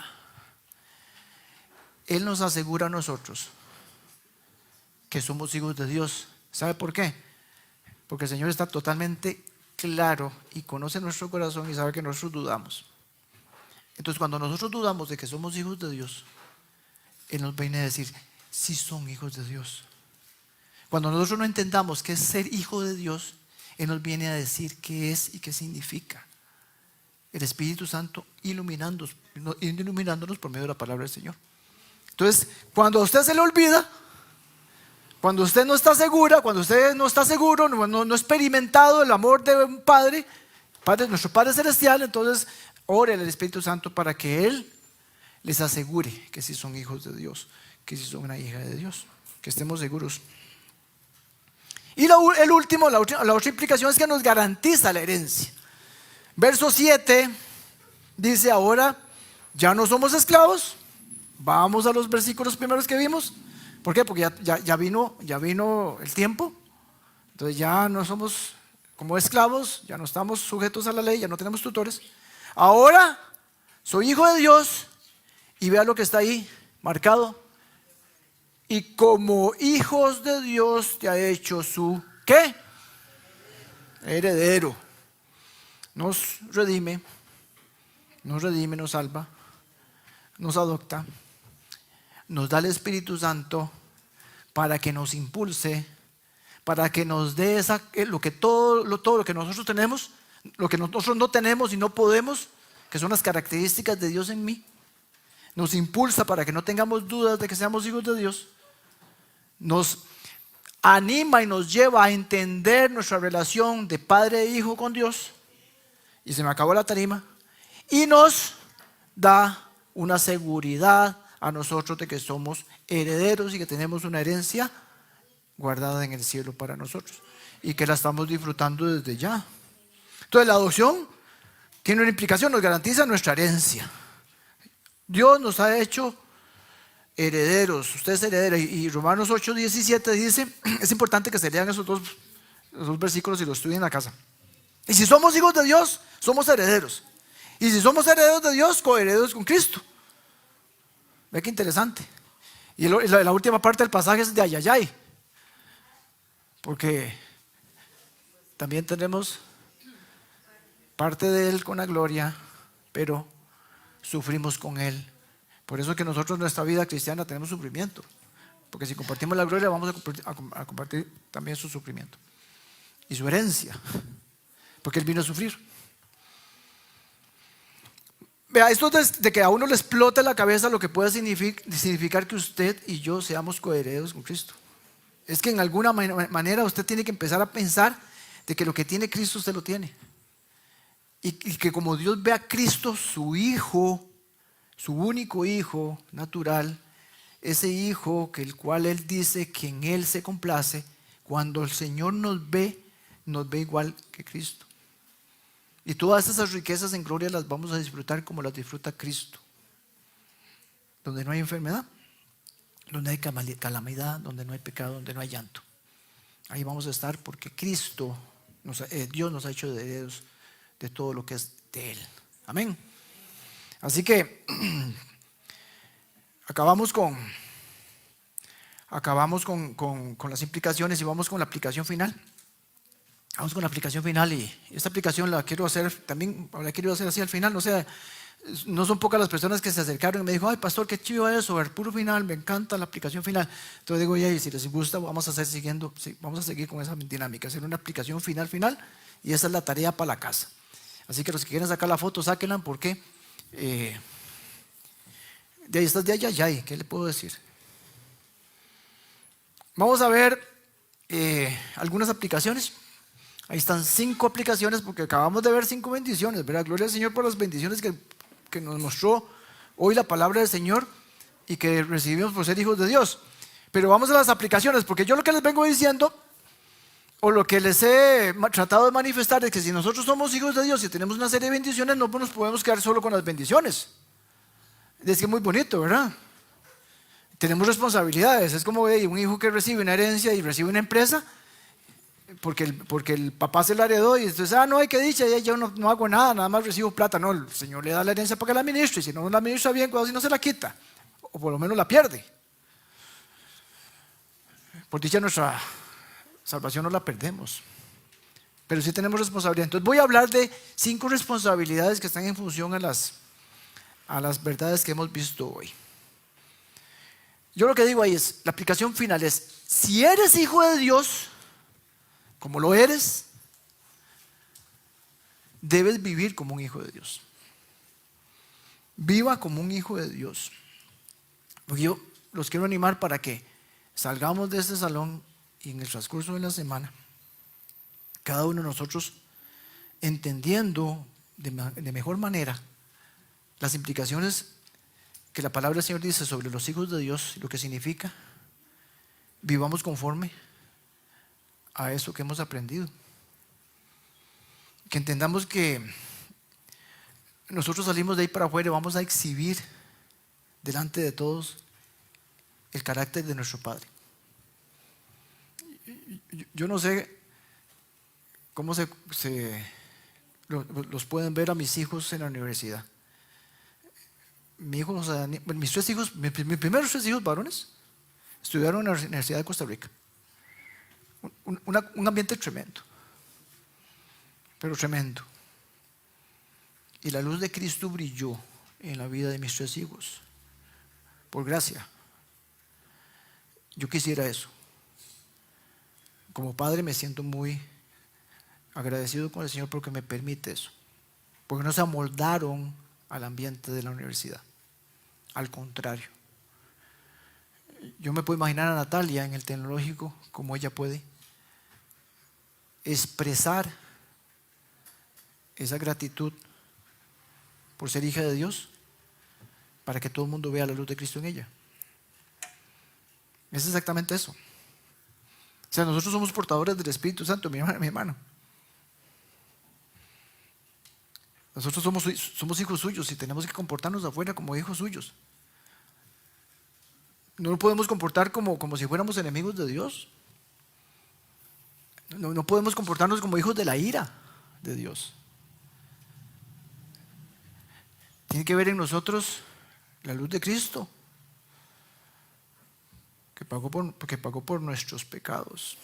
Él nos asegura a nosotros que somos hijos de Dios. ¿Sabe por qué? Porque el Señor está totalmente claro y conoce nuestro corazón y sabe que nosotros dudamos. Entonces, cuando nosotros dudamos de que somos hijos de Dios, Él nos viene a decir, sí son hijos de Dios. Cuando nosotros no entendamos qué es ser hijo de Dios, Él nos viene a decir qué es y qué significa. El Espíritu Santo iluminándonos por medio de la palabra del Señor. Entonces, cuando a usted se le olvida, cuando usted no está segura, cuando usted no está seguro, no ha experimentado el amor de un Padre, nuestro Padre Celestial, entonces ore al Espíritu Santo para que Él les asegure que si son hijos de Dios, que si son una hija de Dios, que estemos seguros. Y la otra implicación es que nos garantiza la herencia. Verso 7 dice, ahora ya no somos esclavos. Vamos a los versículos primeros que vimos. ¿Por qué? Porque ya vino el tiempo. Entonces ya no somos como esclavos, ya no estamos sujetos a la ley, ya no tenemos tutores. Ahora soy hijo de Dios y vea lo que está ahí marcado. Y como hijos de Dios te ha hecho su, ¿qué? Heredero. Nos redime, nos salva, nos adopta, nos da el Espíritu Santo para que nos impulse, para que nos dé todo lo que nosotros tenemos, lo que nosotros no tenemos y no podemos, que son las características de Dios en mí. Nos impulsa para que no tengamos dudas de que seamos hijos de Dios. Nos anima y nos lleva a entender nuestra relación de padre e hijo con Dios. Y se me acabó la tarima. Y nos da una seguridad a nosotros de que somos herederos y que tenemos una herencia guardada en el cielo para nosotros y que la estamos disfrutando desde ya. Entonces la adopción tiene una implicación, nos garantiza nuestra herencia. Dios nos ha hecho herederos, usted es heredero. Y Romanos 8:17 dice, es importante que se lean esos dos versículos y los estudien en la casa. Y si somos hijos de Dios, somos herederos. Y si somos herederos de Dios, coherederos con Cristo. Ve qué interesante. Y la última parte del pasaje es de ayayay. Porque también tenemos parte de Él con la gloria, pero sufrimos con Él. Por eso que nosotros en nuestra vida cristiana tenemos sufrimiento. Porque si compartimos la gloria, vamos a compartir también su sufrimiento. Y su herencia. Porque Él vino a sufrir. Vea, esto de que a uno le explote la cabeza lo que puede significar que usted y yo seamos coherederos con Cristo. Es que en alguna manera usted tiene que empezar a pensar de que lo que tiene Cristo usted lo tiene. Y que como Dios ve a Cristo, su Hijo, su único Hijo natural, ese Hijo que el cual Él dice que en Él se complace, cuando el Señor nos ve igual que Cristo. Y todas esas riquezas en gloria las vamos a disfrutar como las disfruta Cristo. Donde no hay enfermedad, donde hay calamidad, donde no hay pecado, donde no hay llanto. Ahí vamos a estar porque Cristo, Dios nos ha hecho herederos de todo lo que es de Él. Amén. Así que acabamos con las implicaciones y vamos con la aplicación final. Vamos con la aplicación final y esta aplicación la quiero hacer también, la quiero hacer así al final. No son pocas las personas que se acercaron y me dijo, ay pastor, qué chido eso, el puro final, me encanta la aplicación final. Entonces digo, y si les gusta, vamos a seguir con esa dinámica, hacer una aplicación final y esa es la tarea para la casa. Así que los que quieren sacar la foto, sáquenla porque de ahí estás de allá, ¿qué le puedo decir? Vamos a ver algunas aplicaciones. Ahí están 5 aplicaciones porque acabamos de ver 5 bendiciones, ¿verdad? Gloria al Señor por las bendiciones que nos mostró hoy la palabra del Señor y que recibimos por ser hijos de Dios. Pero vamos a las aplicaciones, porque yo lo que les vengo diciendo, o lo que les he tratado de manifestar, es que si nosotros somos hijos de Dios y tenemos una serie de bendiciones, no nos podemos quedar solo con las bendiciones. Es que es muy bonito, ¿verdad? Tenemos responsabilidades. Es como un hijo que recibe una herencia y recibe una empresa, porque el papá se la heredó y entonces, no hay que dicha, yo no hago nada más recibo plata. No, el Señor le da la herencia para que la administre, y si no la administra bien, cuidado si no se la quita, o por lo menos la pierde. Por dicha nuestra salvación no la perdemos, pero sí tenemos responsabilidad. Entonces voy a hablar de 5 responsabilidades que están en función a las verdades que hemos visto hoy. Yo lo que digo ahí es, la aplicación final es, si eres hijo de Dios, como lo eres, debes vivir como un hijo de Dios. Viva como un hijo de Dios. Porque yo los quiero animar para que salgamos de este salón y en el transcurso de la semana, cada uno de nosotros entendiendo de mejor manera las implicaciones que la palabra del Señor dice sobre los hijos de Dios y lo que significa, vivamos conforme a eso que hemos aprendido. Que entendamos que nosotros salimos de ahí para afuera y vamos a exhibir delante de todos el carácter de nuestro Padre. Yo no sé cómo los pueden ver a mis hijos en la universidad. Mis 3 hijos, mis primeros 3 hijos varones, estudiaron en la Universidad de Costa Rica. Un ambiente tremendo, pero tremendo. Y la luz de Cristo brilló en la vida de mis 3 hijos, por gracia. Yo quisiera eso. Como padre me siento muy agradecido con el Señor porque me permite eso, porque no se amoldaron al ambiente de la universidad. Al contrario, yo me puedo imaginar a Natalia en el tecnológico, como ella puede expresar esa gratitud por ser hija de Dios, para que todo el mundo vea la luz de Cristo en ella. Es exactamente eso. O sea, nosotros somos portadores del Espíritu Santo, mi hermano. Nosotros somos hijos suyos y tenemos que comportarnos afuera como hijos suyos. No nos podemos comportar como si fuéramos enemigos de Dios. No podemos comportarnos como hijos de la ira de Dios. Tiene que ver en nosotros la luz de Cristo, que pagó por nuestros pecados.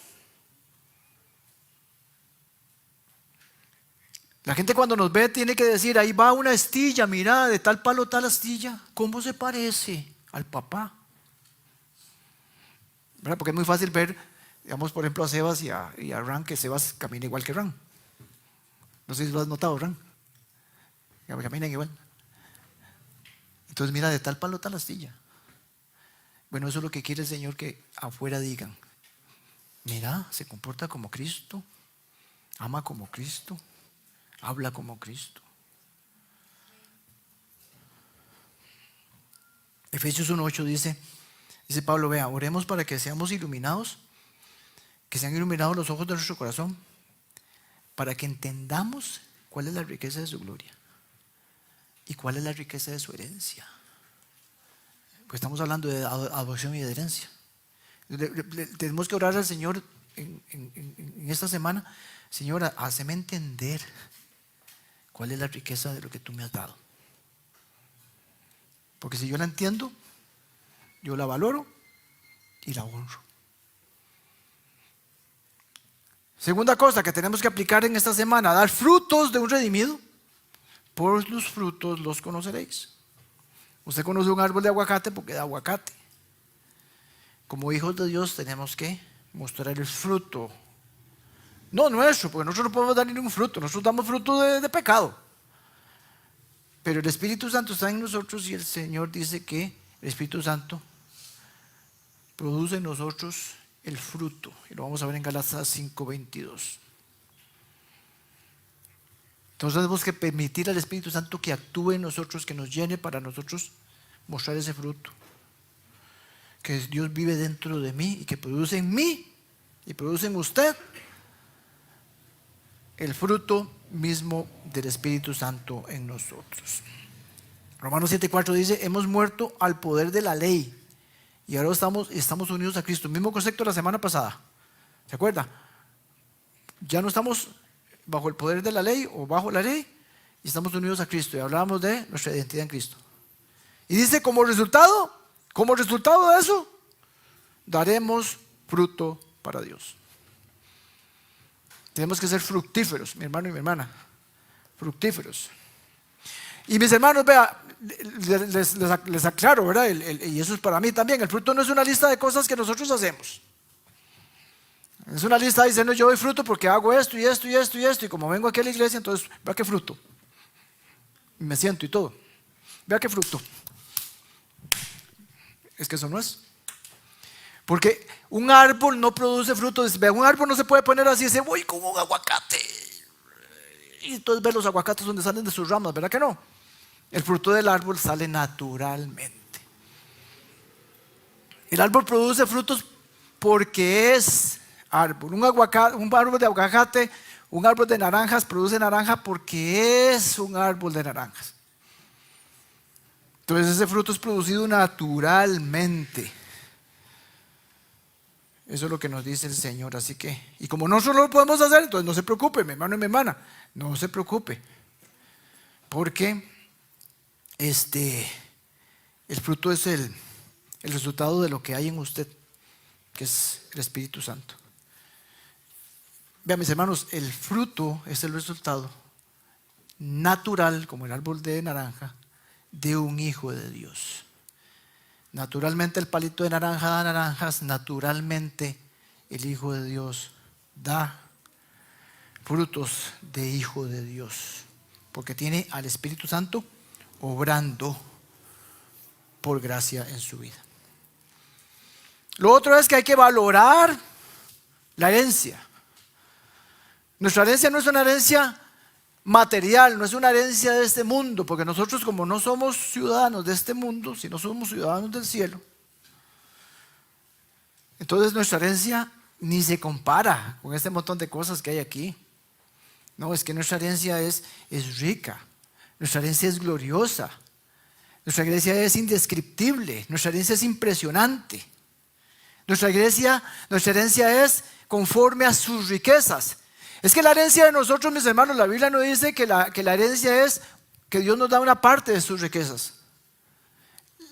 La gente cuando nos ve tiene que decir, ahí va una astilla, mira, de tal palo tal astilla, ¿cómo se parece al papá? ¿Verdad? Porque es muy fácil ver, digamos, por ejemplo, a Sebas y a Ran, que Sebas camina igual que Ran. No sé si lo has notado, Ran. Caminan igual. Entonces, mira, de tal palo tal astilla. Bueno, eso es lo que quiere el Señor, que afuera digan, mira, se comporta como Cristo, ama como Cristo, habla como Cristo. Efesios 1:8 dice Pablo, vea, oremos para que seamos iluminados, que sean iluminados los ojos de nuestro corazón, para que entendamos cuál es la riqueza de su gloria y cuál es la riqueza de su herencia. Pues estamos hablando de adopción y de herencia. Tenemos que orar al Señor en esta semana. Señor, hazme entender cuál es la riqueza de lo que tú me has dado. Porque si yo la entiendo, yo la valoro y la honro. Segunda cosa que tenemos que aplicar en esta semana: dar frutos de un redimido. Por los frutos los conoceréis. Usted conoce un árbol de aguacate porque da aguacate. Como hijos de Dios tenemos que mostrar el fruto. No nuestro, porque nosotros no podemos dar ningún fruto. Nosotros damos fruto de pecado. Pero el Espíritu Santo está en nosotros y el Señor dice que el Espíritu Santo produce en nosotros el fruto. Y lo vamos a ver en Gálatas 5:22. Entonces tenemos que permitir al Espíritu Santo que actúe en nosotros, que nos llene para nosotros mostrar ese fruto. Que Dios vive dentro de mí y que produce en mí y produce en usted el fruto mismo del Espíritu Santo en nosotros. Romanos 7:4 dice: hemos muerto al poder de la ley y ahora estamos unidos a Cristo. El mismo concepto de la semana pasada. ¿Se acuerda? Ya no estamos bajo el poder de la ley o bajo la ley y estamos unidos a Cristo. Y hablábamos de nuestra identidad en Cristo. Y dice, como resultado de eso, daremos fruto para Dios. Tenemos que ser fructíferos, mi hermano y mi hermana. Fructíferos. Y mis hermanos, vea, les aclaro, ¿verdad? Y eso es para mí también. El fruto no es una lista de cosas que nosotros hacemos. Es una lista diciendo: yo doy fruto porque hago esto y esto y esto y esto. Y como vengo aquí a la iglesia, entonces vea qué fruto. Y me siento y todo. Vea qué fruto. Es que eso no es. Porque un árbol no produce frutos. Un árbol no se puede poner así y decir: voy como un aguacate. Y entonces ver los aguacates donde salen de sus ramas, ¿verdad que no? El fruto del árbol sale naturalmente. El árbol produce frutos porque es árbol. Un árbol de aguacate, un árbol de naranjas produce naranja porque es un árbol de naranjas. Entonces ese fruto es producido naturalmente. Eso es lo que nos dice el Señor. Así que, y como nosotros lo podemos hacer, entonces no se preocupe, mi hermano y mi hermana, no se preocupe, porque el fruto es el resultado de lo que hay en usted, que es el Espíritu Santo. Vean, mis hermanos, el fruto es el resultado natural, como el árbol de naranja, de un hijo de Dios. Naturalmente el palito de naranja da naranjas, naturalmente el Hijo de Dios da frutos de hijo de Dios, porque tiene al Espíritu Santo obrando por gracia en su vida. Lo otro es que hay que valorar la herencia. Nuestra herencia no es una herencia material, no es una herencia de este mundo, porque nosotros, como no somos ciudadanos de este mundo, sino somos ciudadanos del cielo, entonces nuestra herencia ni se compara con este montón de cosas que hay aquí. No, es que nuestra herencia es rica, nuestra herencia es gloriosa, nuestra herencia es indescriptible, nuestra herencia es impresionante. Nuestra herencia es conforme a sus riquezas. Es que la herencia de nosotros, mis hermanos, la Biblia no dice que la herencia es que Dios nos da una parte de sus riquezas.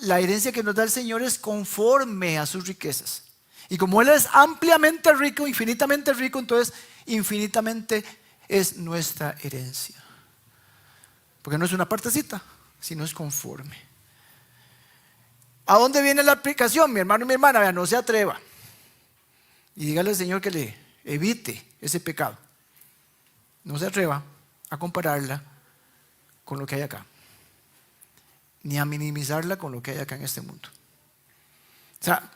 La herencia que nos da el Señor es conforme a sus riquezas. Y como Él es ampliamente rico, entonces infinitamente es nuestra herencia. Porque no es una partecita, sino es conforme. ¿A dónde viene la aplicación, mi hermano y mi hermana? Vean, no se atreva. Y dígale al Señor que le evite ese pecado. No se atreva a compararla con lo que hay acá, ni a minimizarla con lo que hay acá en este mundo. O sea,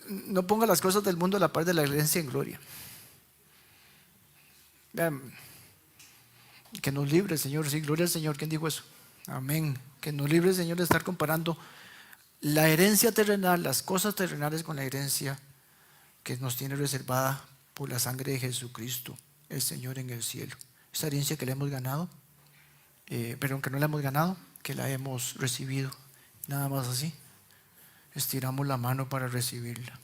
no ponga las cosas del mundo a la par de la herencia en gloria. Vean, que nos libre el Señor, sí, gloria al Señor. ¿Quién dijo eso? Amén. Que nos libre el Señor de estar comparando la herencia terrenal, las cosas terrenales, con la herencia que nos tiene reservada por la sangre de Jesucristo, el Señor en el cielo. Esa herencia que le hemos ganado, pero que no la hemos ganado, que la hemos recibido, nada más así. Estiramos la mano para recibirla.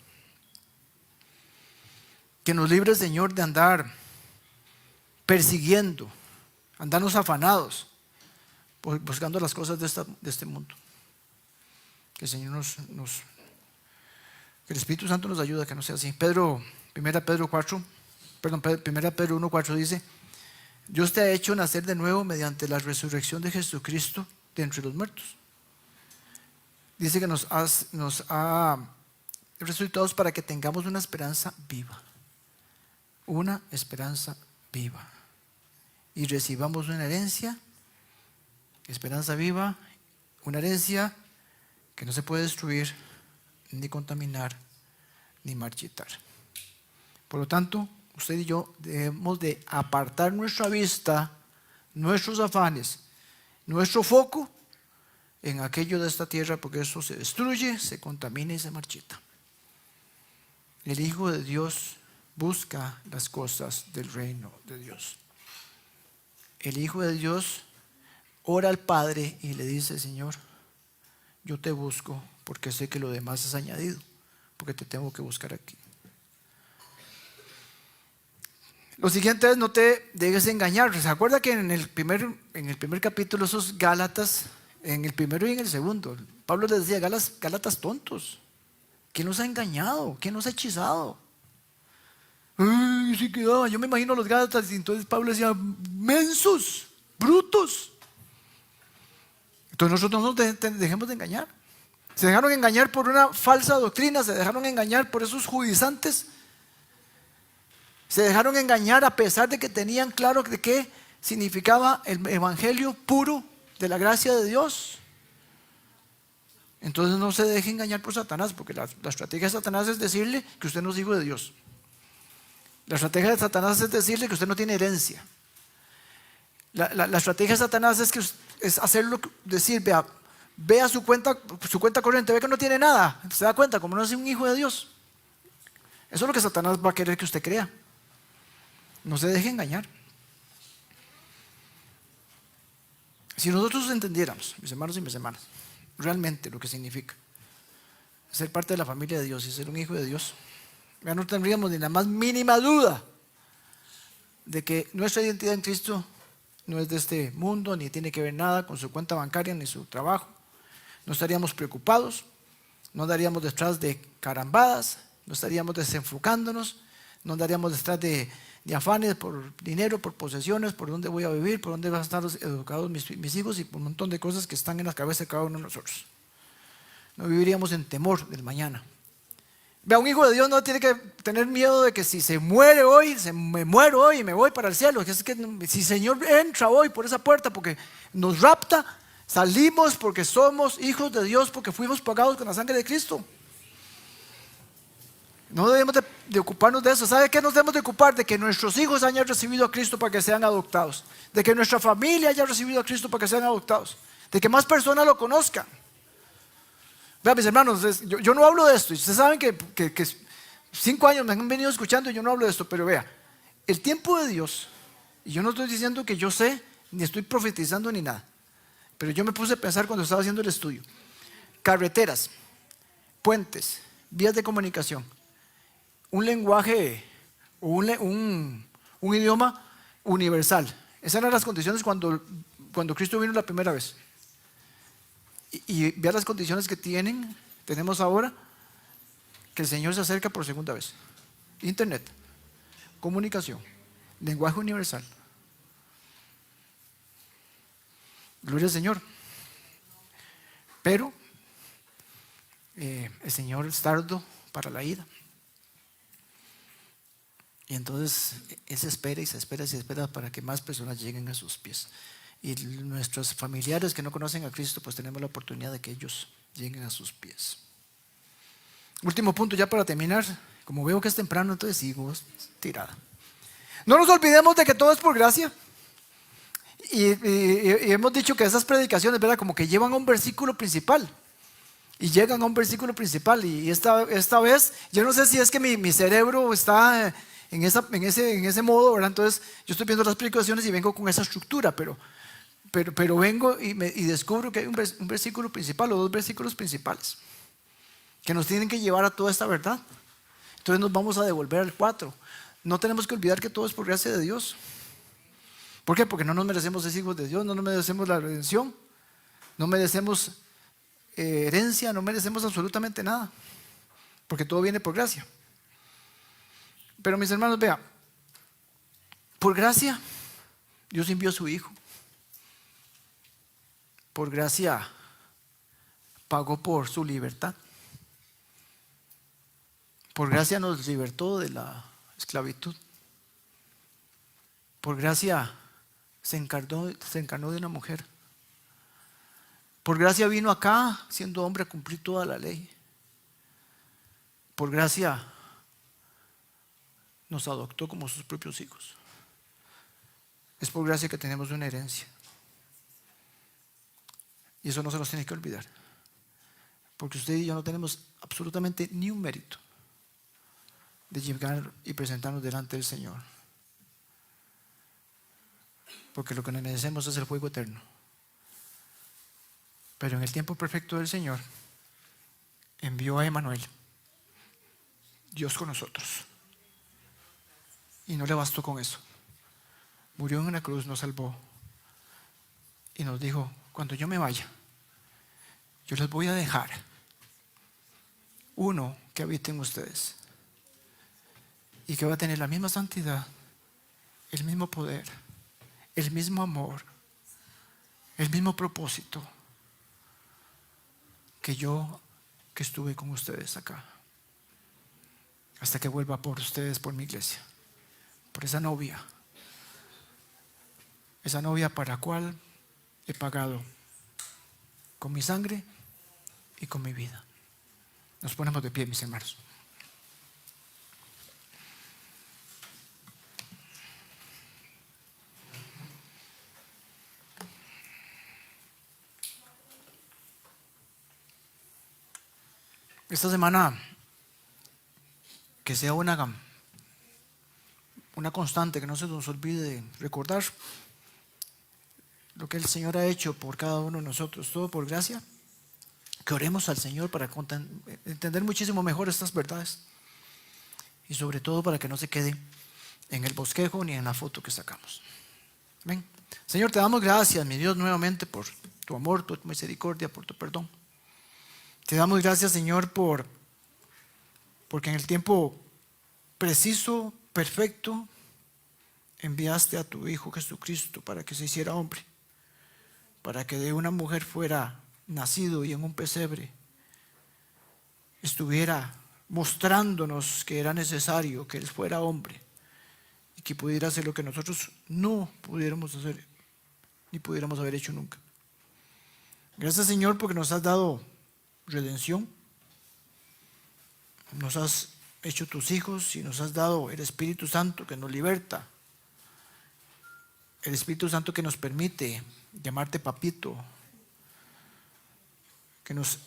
Que nos libre el Señor de andar persiguiendo, andarnos afanados, buscando las cosas de este mundo. Que el Señor que el Espíritu Santo nos ayude a que no sea así. 1 Pedro 1:4 dice: Dios te ha hecho nacer de nuevo mediante la resurrección de Jesucristo de entre los muertos. Dice que nos ha resucitado para que tengamos una esperanza viva. Una esperanza viva. Y recibamos una herencia, esperanza viva, una herencia que no se puede destruir, ni contaminar, ni marchitar. Por lo tanto, usted y yo debemos de apartar nuestra vista, nuestros afanes, nuestro foco en aquello de esta tierra, porque eso se destruye, se contamina y se marchita. El Hijo de Dios busca las cosas del reino de Dios. El Hijo de Dios ora al Padre y le dice: Señor, yo te busco porque sé que lo demás es añadido, porque te tengo que buscar aquí. Lo siguiente es: no te dejes engañar. ¿Se acuerda que en el primer capítulo, esos Gálatas, en el primero y en el segundo, Pablo les decía: Gálatas tontos, ¿quién los ha engañado? ¿Quién los ha hechizado? Ay, sí quedaba. Yo me imagino a los Gálatas, y entonces Pablo decía: mensos, brutos. Entonces nosotros no nos dejemos de engañar. Se dejaron engañar por una falsa doctrina, se dejaron engañar por esos judaizantes. Se dejaron engañar a pesar de que tenían claro de qué significaba el evangelio puro de la gracia de Dios. Entonces no se deje engañar por Satanás, porque la estrategia de Satanás es decirle que usted no es hijo de Dios. La estrategia de Satanás es decirle que usted no tiene herencia. La estrategia de Satanás es hacerlo, decir: vea su cuenta corriente, ve que no tiene nada, se da cuenta, como no es un hijo de Dios. Eso es lo que Satanás va a querer que usted crea. No se deje engañar. Si nosotros entendiéramos, mis hermanos y mis hermanas, realmente lo que significa ser parte de la familia de Dios y ser un hijo de Dios, ya no tendríamos ni la más mínima duda de que nuestra identidad en Cristo no es de este mundo, ni tiene que ver nada con su cuenta bancaria ni su trabajo. No estaríamos preocupados, no andaríamos detrás de carambadas, no estaríamos desenfocándonos, no andaríamos detrás de afanes por dinero, por posesiones, por dónde voy a vivir, por dónde van a estar educados mis hijos, y por un montón de cosas que están en la cabeza de cada uno de nosotros. No viviríamos en temor del mañana. Vea, un hijo de Dios no tiene que tener miedo de que si se muere hoy, me muero hoy y me voy para el cielo. Es que si el Señor entra hoy por esa puerta porque nos rapta, salimos porque somos hijos de Dios, porque fuimos pagados con la sangre de Cristo. No debemos de ocuparnos de eso. ¿Sabe qué nos debemos de ocupar? De que nuestros hijos hayan recibido a Cristo para que sean adoptados. De que nuestra familia haya recibido a Cristo para que sean adoptados. De que más personas lo conozcan. Vean, mis hermanos, yo no hablo de esto. Y ustedes saben que 5 años me han venido escuchando y yo no hablo de esto. Pero vea, el tiempo de Dios, y yo no estoy diciendo que yo sé, ni estoy profetizando ni nada, pero yo me puse a pensar cuando estaba haciendo el estudio. Carreteras, puentes, vías de comunicación, un lenguaje, un idioma universal. Esas eran las condiciones cuando Cristo vino la primera vez. Y vean las condiciones que tenemos ahora, que el Señor se acerca por segunda vez. Internet, comunicación, lenguaje universal. Gloria al Señor. Pero el Señor es tardo para la ida. Y entonces Él se espera y se espera y se espera para que más personas lleguen a sus pies. Y nuestros familiares que no conocen a Cristo, pues tenemos la oportunidad de que ellos lleguen a sus pies. Último punto ya para terminar. Como veo que es temprano, entonces sigo tirada. No nos olvidemos de que todo es por gracia. Y hemos dicho que esas predicaciones, ¿verdad?, como que llevan a un versículo principal. Y llegan a un versículo principal. Y esta vez, yo no sé si es que mi cerebro está en ese modo, ¿verdad? Entonces yo estoy viendo las predicaciones y vengo con esa estructura, pero vengo y descubro que hay un versículo principal o 2 versículos principales que nos tienen que llevar a toda esta verdad. Entonces nos vamos a devolver al 4. No tenemos que olvidar que todo es por gracia de Dios. ¿Por qué? Porque no nos merecemos ser hijos de Dios, no nos merecemos la redención, no merecemos herencia, no merecemos absolutamente nada, porque todo viene por gracia. Pero mis hermanos, vean, por gracia Dios envió a su Hijo. Por gracia pagó por su libertad. Por gracia nos libertó de la esclavitud. Por gracia se encarnó de una mujer. Por gracia vino acá siendo hombre a cumplir toda la ley. Por gracia nos adoptó como sus propios hijos. Es por gracia que tenemos una herencia. Y eso no se nos tiene que olvidar. Porque usted y yo no tenemos absolutamente ni un mérito de llegar y presentarnos delante del Señor. Porque lo que merecemos es el fuego eterno. Pero en el tiempo perfecto del Señor envió a Emmanuel, Dios con nosotros. Y no le bastó con eso. Murió en una cruz, nos salvó. Y nos dijo, cuando yo me vaya, yo les voy a dejar uno que habite en ustedes. Y que va a tener la misma santidad, el mismo poder, el mismo amor, el mismo propósito que yo que estuve con ustedes acá. Hasta que vuelva por ustedes, por mi iglesia. Por esa novia. Esa novia para la cual he pagado con mi sangre y con mi vida. Nos ponemos de pie, mis hermanos. Esta semana que sea una constante, que no se nos olvide recordar lo que el Señor ha hecho por cada uno de nosotros, todo por gracia. Que oremos al Señor para entender muchísimo mejor estas verdades y sobre todo para que no se quede en el bosquejo ni en la foto que sacamos. Amén. Señor, te damos gracias, mi Dios, nuevamente por tu amor, tu misericordia, por tu perdón. Te damos gracias, Señor, porque en el tiempo preciso, perfecto, enviaste a tu Hijo Jesucristo para que se hiciera hombre, para que de una mujer fuera nacido y en un pesebre estuviera mostrándonos que era necesario que Él fuera hombre y que pudiera hacer lo que nosotros no pudiéramos hacer ni pudiéramos haber hecho nunca. Gracias, Señor, porque nos has dado redención, nos has hecho tus hijos y nos has dado el Espíritu Santo que nos liberta, el Espíritu Santo que nos permite llamarte papito, que nos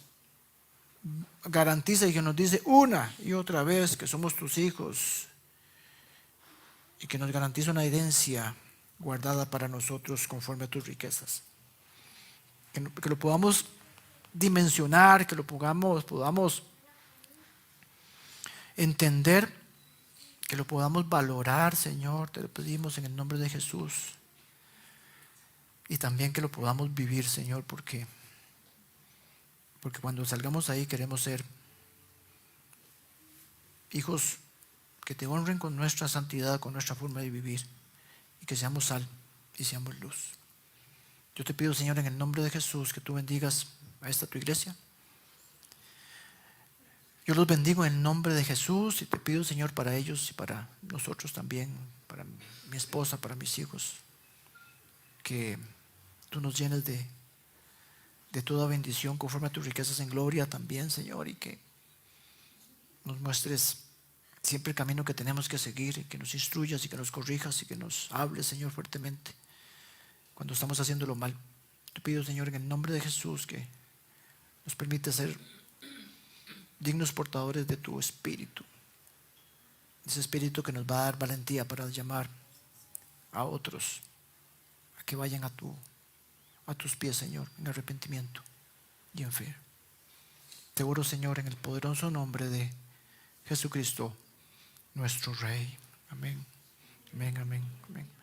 garantiza y que nos dice una y otra vez que somos tus hijos y que nos garantiza una herencia guardada para nosotros conforme a tus riquezas. Que lo podamos dimensionar, que lo podamos entender, que lo podamos valorar, Señor, te lo pedimos en el nombre de Jesús. Y también que lo podamos vivir, Señor, porque cuando salgamos ahí queremos ser hijos que te honren con nuestra santidad, con nuestra forma de vivir, y que seamos sal y seamos luz. Yo te pido, Señor, en el nombre de Jesús, que tú bendigas a esta tu iglesia. Yo los bendigo en el nombre de Jesús y te pido, Señor, para ellos y para nosotros también, para mi esposa, para mis hijos, que tú nos llenes de toda bendición conforme a tus riquezas en gloria también, Señor, y que nos muestres siempre el camino que tenemos que seguir, y que nos instruyas y que nos corrijas y que nos hables, Señor, fuertemente cuando estamos haciéndolo mal. Te pido, Señor, en el nombre de Jesús, que nos permite ser dignos portadores de tu Espíritu, ese Espíritu que nos va a dar valentía para llamar a otros a que vayan a tus pies, Señor, en arrepentimiento y en fe. Te oro, Señor, en el poderoso nombre de Jesucristo, nuestro Rey. Amén, amén, amén, amén.